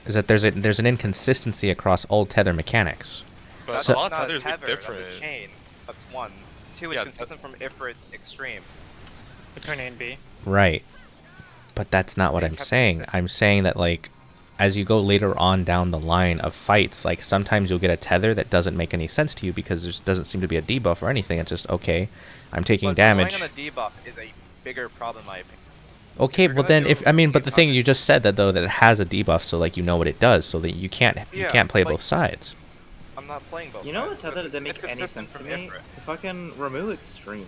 Is that there's an inconsistency across all tether mechanics. But So- a lot of not a tethers are tether, different. That's a chain. That's one. Two, it's Yeah, consistent from Ifrit Extreme. Between A and B. Right. But that's not what I'm saying. I'm saying that like as you go later on down the line of fights, like sometimes you'll get a tether that doesn't make any sense to you because there doesn't seem to be a debuff or anything. It's just okay, I'm taking damage. Relying on a debuff is a bigger problem, in my opinion. Okay, well then if I mean, but the thing you just said that though that it has a debuff, so like you know what it does, so that you can't play both sides. I'm not playing both. You know sides. the tether that didn't It's make any consistent sense to from me? Ifrit. If I can remove extreme.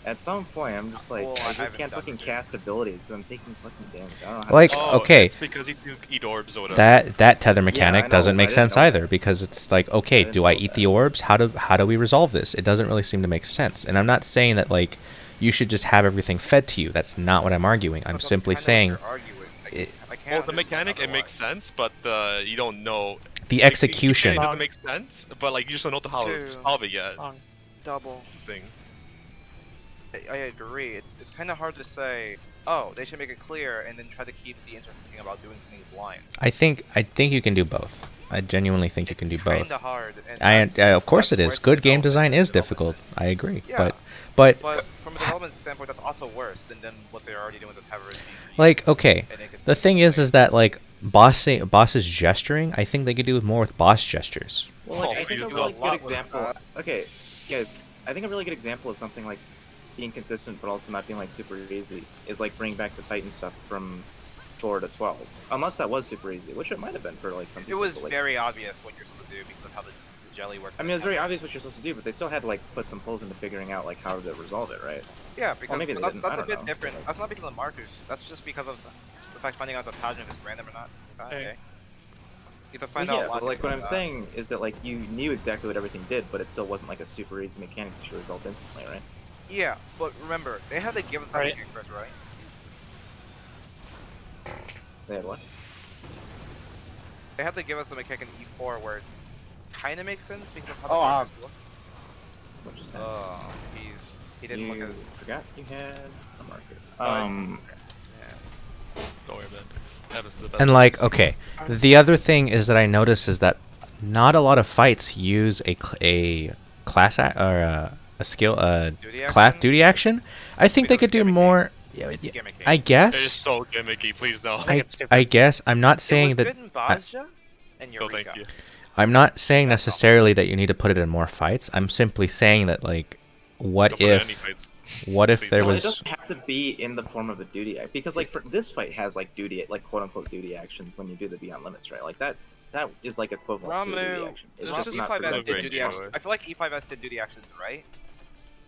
At some point, I'm just like, Well, I I just haven't can't done fucking it. cast abilities because I'm taking fucking damage. I don't know how Like, to Oh, okay. it's because you do eat orbs or whatever. That tether I mechanic know, doesn't I make didn't sense know either that. because it's like, okay, didn't do I know eat that. the orbs? How do we resolve this? It doesn't really seem to make sense. And I'm not saying that like you should just have everything fed to you. That's not what I'm arguing. I'm That's simply kinda what saying you're arguing. Like, it- I can't Well, the understand mechanic it otherwise. makes sense, but you don't know the execution. It doesn't make sense, but like you just don't know how to Two. solve it yet. Double. Thing. I agree. It's kind of hard to say oh, they should make it clear and then try to keep the interesting thing about doing something blind. I think you can do both. I genuinely think you can do both. Kinda hard. And Of course that's it is. worse Good than game development design is development. difficult. I agree. Yeah. But But from a development standpoint, that's also worse than what they're already doing with the Tavern. like, okay, the thing is that like boss's gesturing, I think they could do more with boss gestures. Well, like, Oh, I think please a do really a good lot with example. Okay, kids. I think a really good example of something like being consistent but also not being like super easy is like bringing back the Titan stuff from 4 to 12. Unless that was super easy, which it might have been for like some It people. was but, like, very obvious what you're supposed to do because of how the jelly works. I mean, it was very obvious what you're supposed to do, but they still had to like put some pulls into figuring out like how to resolve it, right? Yeah, because maybe they that's, didn't, I that's a don't bit know. different. That's not because of the markers. That's just because of the fact finding out the pattern if it's random or not. Okay. You have to find Well, out yeah, a lot. but like what I'm about that. saying is that like you knew exactly what everything did, but it still wasn't like a super easy mechanic that should resolve instantly, right? Yeah, but remember, they had to give us that Right. mechanic first, right? They had what? They had to give us the mechanic in E4 where it kind of makes sense because of how Oh, the markers look. What just happened? Oh, he didn't look You at. forgot you had a marker. Yeah. Don't worry about it. Happens to the best And of like, us. okay, the other thing is that I noticed is that not a lot of fights use a class or a skill Duty class action? duty action. I think they Because could do it's gimmicky. more. It's gimmicky. I It is guess. so gimmicky. Please no. think it's stupid. I guess I'm not saying it was that. good in Basja and No, Eureka. thank you. I'm not saying That's all. necessarily that you need to put it in more fights. I'm simply saying that like, what Don't put it in any if fights. what if Please there don't. Well, was it doesn't have to be in the form of a duty act because like for this fight has like duty like quote unquote duty actions when you do the Beyond Limits, right? Like that is like equivalent to a duty Ramu. action. It's This just is not E5S delivering did presented duty in actions. anyway. I feel like E5S did duty actions right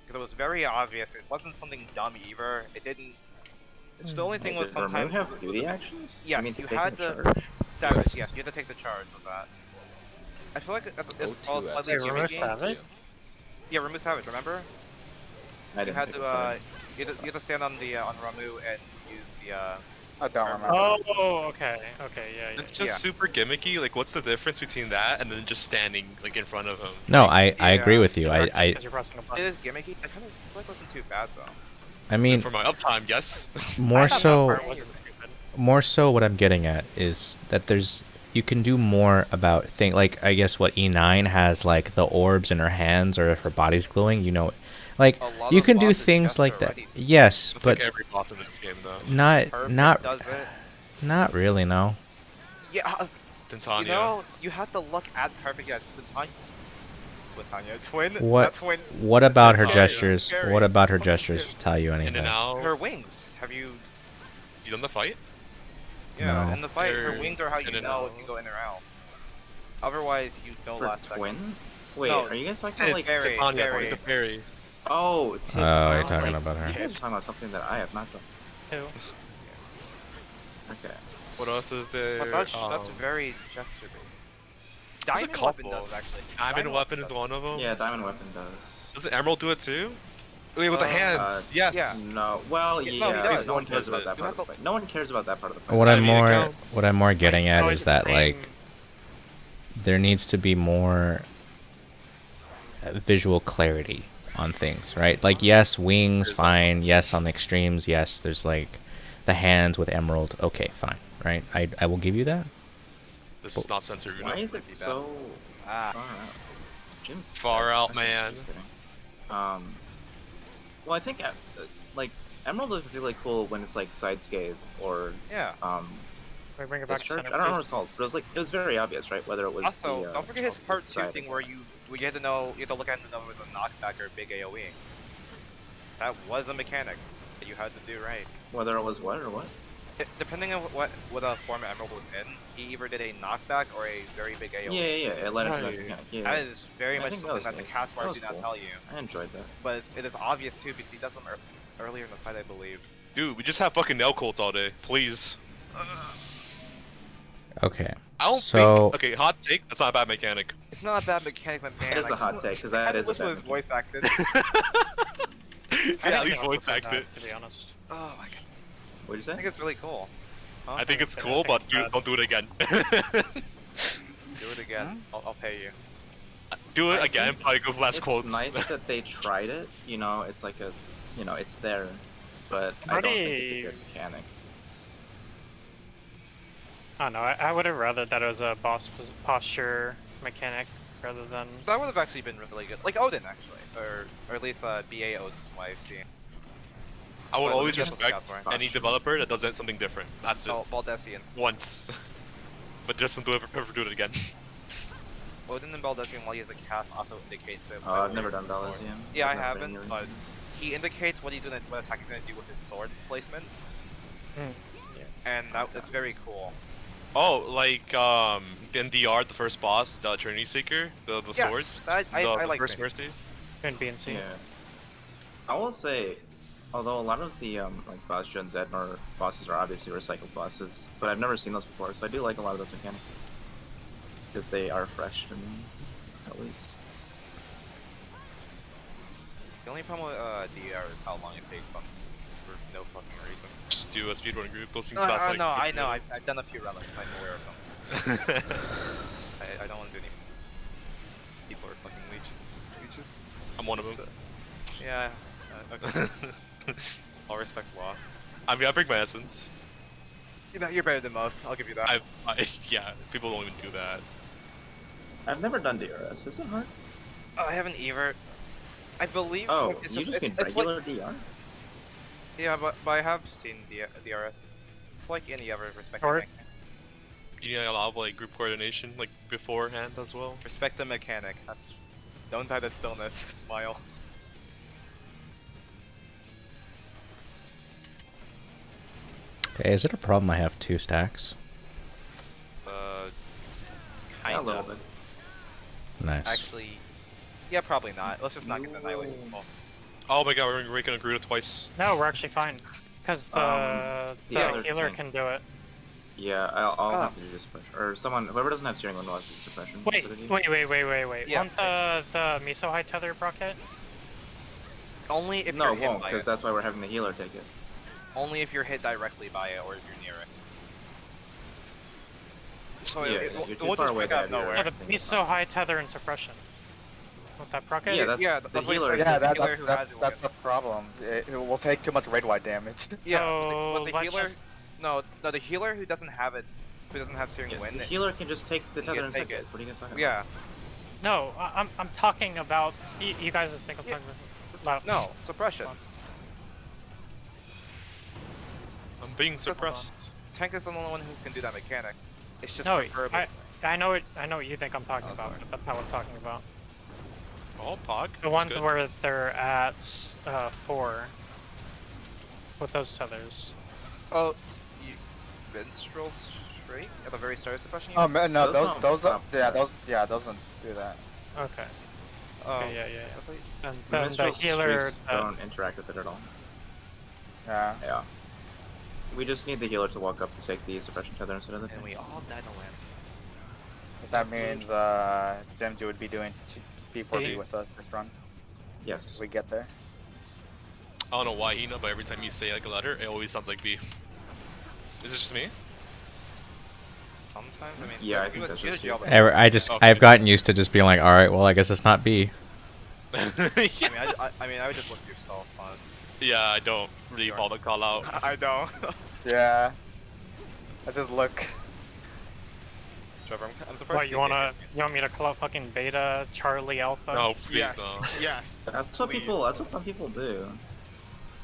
because it was very obvious. It wasn't something dumb either. It didn't. It's the only thing was Did Ramu sometimes have duty actions? Yes, I mean, to you take had the to. charge? Savage, yes, you had to take the charge with that. I feel like it's all O2S slightly Wait, Ramu gimmicky. Savage? Yeah, remove Savage. Remember? I You didn't had take to the charge. you had to stand on the on Ramu and use the I don't remember. Oh, okay, yeah. It's just Yeah. super gimmicky. Like, what's the difference between that and then just standing like in front of him? no? I agree Yeah, with you. I Because you're pressing a It button. is gimmicky. I kind of feel like it wasn't too bad though. I mean For my uptime, yes. more I thought that so. part wasn't stupid. More so what I'm getting at is that you can do more about like I guess what E9 has like the orbs in her hands or if her body's glowing, like A lot you of can do bosses things just like that. already. Yes, It's but like every boss in this game, though. not Perfect does it. not really, no. Yeah, Titania. you know, you have to look at Perfect. Yeah, Twin. What Not twin. what about her Titania. gestures? Scary. What about her Fucking gestures scary. tell you In anything? and out. Her wings. Have you? You done the fight? Yeah, No. in the fight, her They're wings are how in you and know out. if you go in or out. Otherwise, you know For last second. twin? Wait, No, are you guys talking about like? Very, Titania, very. the parry. Oh, Oh, you're like, talking about her. You guys are talking about something that I have not done. Who? Okay. What else is there? But that's very gesture based. There's a Diamond weapon couple. does actually. Diamond weapon is does. one of them. Yeah, Diamond Weapon does. Doesn't Emerald do it too? Wait, with the hands. Yes. yeah. No, well, Yeah, yeah, no, he does. no one He cares does about it. that You part of have the fight. No one cares about that part of the fight. What I I'm mean, it more counts. what I'm more getting at Always is that saying- like there needs to be more visual clarity on things, right? Like yes, wings, fine. Yes, on the extremes, yes. There's like the hands with emerald. Okay, fine, right? I will give you that. This is not censored. Why is it so Ah. far out? Jim's Far out, I think man. it's just kidding. Well, I think like Emerald is really cool when it's like side scathe or Yeah. Can we bring it this back to church. I center, don't know what please? it's called, but it was very obvious, right? Whether it was Also, the, don't forget his part 2 side thing or where you had to know, you had to look at it to know if it was a knockback or a big AoE. That was a mechanic that you had to do right. whether it was what or what. Depending on what form Emerald was in, he either did a knockback or a very big AoE. Yeah. It led into that Right. mechanic. Yeah, That is very I much think that something was that the good. cast That bars was do not cool. tell you. I enjoyed that. But it is obvious too because he does them earlier in the fight, I believe. Dude, we just have fucking nail coats all day. Please. Okay. I don't So- think. Okay, hot take. That's not a bad mechanic. It's not a bad mechanic, but man. It is a hot take because that is a wish it bad was mechanic. voice acted. Yeah, at least I'll voice prefer acted. that, to be honest. Oh my god. What'd you I say? think it's really cool. I think it's I cool, think but it's dude, bad. don't do it again. Do it again. I'll pay you. Do it I again, think probably go for less It's quotes. nice that they tried it. You know, it's like a, it's there. but I don't think it's a good mechanic. I don't know. I would have rather that it was a boss posture mechanic rather than. That would have actually been really good. Like Odin, actually, or at least BA Odin, from what I've seen. I would Well, always yes, respect that's right. any developer that does something different. That's it. Baldessian. Once. But just don't ever do it again. Odin and Baldessian, while he has a cast, also indicates it. I've never done Baldessian. Yeah, I I've never been haven't, really- but he indicates what he's gonna, what attack he's gonna do with his sword placement. And that's very cool. Oh, like in DR, the first boss, the Trinity Seeker, the Yes, swords, I like first Trinity. mercy. And B and C. Yeah. I will say, although a lot of the like Bastion Zednor bosses are obviously recycled bosses, but I've never seen those before, so I do like a lot of those mechanics. Because they are fresh to me, at least. The only problem with DR is how long it takes on for no fucking reason. Just do a speedrun group. Those things No, last like. no, I 50 know. minutes. I've done a few relics. I'm aware of them. I don't want to do any. People are fucking leeches. I'm one of them. Yeah. Okay. All respect law. I mean, I bring my essence. You know, you're better than most. I'll give you that. Yeah, people don't even do that. I've never done DRS. Is it hard? I haven't either. I believe. Oh, it's you just mean it's regular like, DR? yeah, but I have seen DRS. It's like any other respect. Or- You need a lot of like group coordination, like beforehand as well. Respect the mechanic. That's. Don't die to stillness. Smile. Okay, is it a problem I have 2 stacks? Kind a little of. bit. Nice. Actually, yeah, probably not. Let's just not get the annihilation ball. Oh my god, we're gonna Garuda twice. No, we're actually fine. Because the the other healer tank. can do it. Yeah, I'll have to do this first. Or someone, whoever doesn't have steering wheel knows suppression. Wait. ability. Wait. Yes. Won't the Miso High tether proc it? Only if No, you're it hit won't, by because it. that's why we're having the healer take it. Only if you're hit directly by it or if you're near it. So Yeah, it you're it too won't far just away break out of that you're- nowhere. Yeah, the Miso High tether and suppression. Won't that proc it? Yeah, that's Yeah, the that's what he healer. said. Yeah, The healer who has that's it that's will the problem. It will take too much raid wide damage. Yeah, So, but the let's healer. just- No, the healer who doesn't have it, who doesn't have searing Yeah, wind. the healer can just take the He tether can and take set it. guys. What are you guys talking Yeah. No, I'm talking about. You guys think I'm Yeah. talking about. No, suppression. I'm being suppressed. Tank is the only one who can do that mechanic. It's just No, preferably. I know what you think I'm talking about. But that's not what I'm talking about. Oh, Pog. The ones where they're at 4 with those tethers. Oh, you minstrel straight at the very start of suppression. You Oh mean? man, no, Those those don't those stop. those don't do that. Okay. Oh, Okay, yeah. And about? then the Minstrel healer. streaks don't interact with it at all. Yeah. Yeah. We just need the healer to walk up to take the suppression tether instead of the And tank. we all died to land. That means Genji would be doing P4B with us this run. Yes. If we get there. I don't know why, Hina, but every time you say like a letter, it always sounds like B. Is it just me? Sometimes, I mean. Yeah, I you think would- that's you just would you. jump- I've gotten used to just being like, all right, well, I guess it's not B. I mean, I would just look at yourself. Yeah, I don't really Sure. bother call out. I don't. Yeah. I just look. Trevor, I'm surprised. What you want me to call out fucking Beta, Charlie, Alpha? No, please Yes. no. Yes. That's what Please. people. That's what some people do.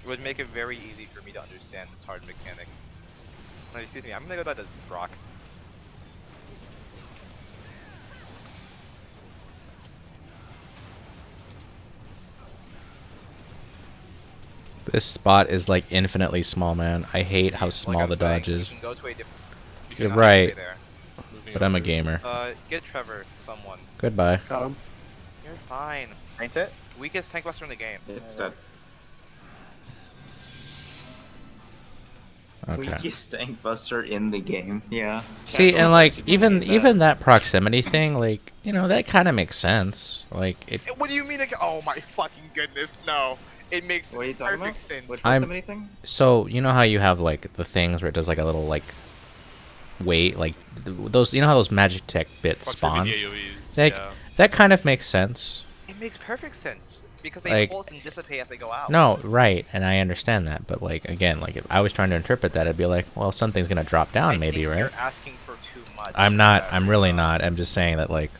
It would make it very easy for me to understand this hard mechanic. No, excuse me, I'm gonna go down to rocks. This spot is like infinitely small, man. I hate how Like small I'm the saying, dodge is. You can go to a different. You You're can not right, stay there. moving but I'm a over. gamer. Get Trevor, someone. Goodbye. Got him. You're fine. Ain't it? Weakest tank buster in the game. It's dead. Okay. Weakest tank buster in the game. Yeah. See, and like even that. that proximity thing, like that kind of makes sense. Like it. What do you mean? Oh my fucking goodness, no. It makes What are you talking perfect about? sense. Which I'm- proximity thing? So you know how you have like the things where it does like a little like weight, like those. You know how those magic tech bits spawn. Proximity AoEs, Like yeah. that kind of makes sense. It makes perfect sense. Because they Like, pulse and dissipate as they go out. no, right, and I understand that, but like again, like if I was trying to interpret that, I'd be like, well, something's gonna drop down, I maybe, think right? You're asking for too much. I'm not. Yeah, I'm really not. I'm just saying that like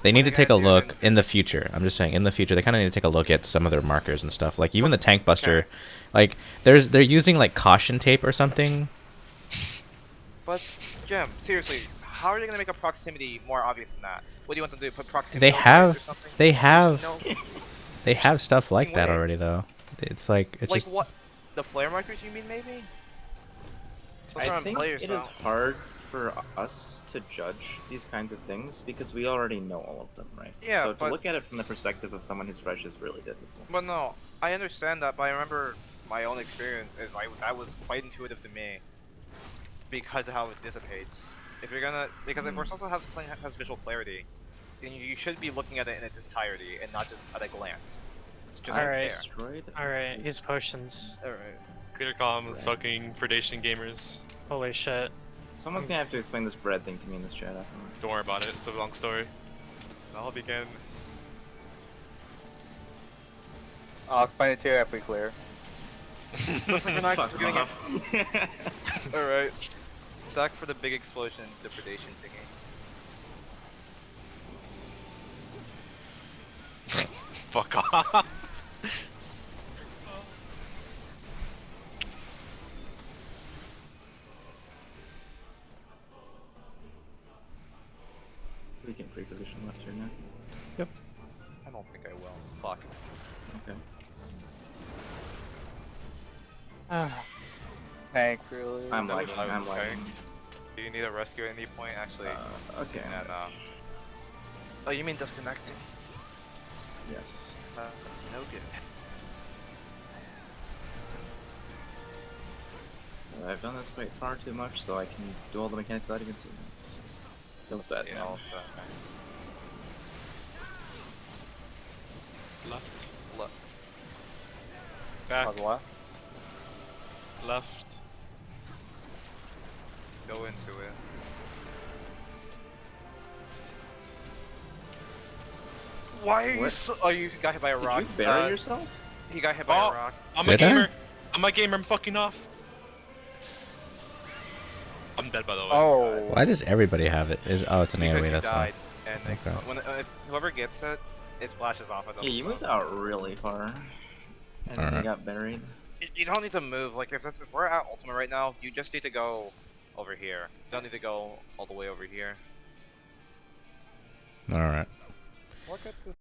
they need to they're take a gonna do look then- in the future. I'm just saying in the future they kind of need to take a look at some of their markers and stuff. Like even the tank buster, like they're using like caution tape or something. But Jim, seriously, how are they gonna make a proximity more obvious than that? What do you want them to do? Put proximity They overrides or have something? they There's have no they have stuff like that way. already though. It's like it's like just what? The flare markers you mean maybe? Those I are on think players, it though. is hard for us to judge these kinds of things because we already know all of them, right? Yeah, So to but- look at it from the perspective of someone who's fresh is really difficult. But no, I understand that, but I remember my own experience is that was quite intuitive to me because of how it dissipates. If you're gonna, because if Force also has something that has visual clarity, then you should be looking at it in its entirety and not just at a glance. It's just Alright. there. Destroyed. Alright, use potions. Alright. Clear comms, fucking predation gamers. Holy shit. Someone's gonna have to explain this bread thing to me in this chat afterwards. Don't worry about it. It's a long story. I'll begin. I'll explain it to you if we clear. Looks like we're not Fuck getting off. it. Alright. Stack for the big explosion, the predation thingy. Fuck off. We can pre-position left here now. I don't think I will. Fuck. Okay. Tank really. I'm That lagging. was I'm okay. lagging. Do you need a rescue at any point? Actually, Okay. and oh, you mean disconnecting? Yes. That's no good. I've done this fight far too much, so I can do all the mechanics without even seeing it. Feels bad. Yeah, now. also. Left. Look. Back. On the left. Left. Go into it. Why are you What? so? Oh, you got hit by a rock. Did you bury yourself? He got hit by Oh. a rock. I'm Did a I? gamer. I'm a gamer. I'm fucking off. I'm dead, by the way. Oh. why does everybody have it? Is oh, it's an Because AOE. you That's why. died, and Okay. when whoever gets it, it splashes off of them. Yeah, you so- moved out really far. And then you Alright. got buried. You don't need to move. Like if we're at ultimate right now, you just need to go over here. You don't need to go all the way over here. All right. Look at this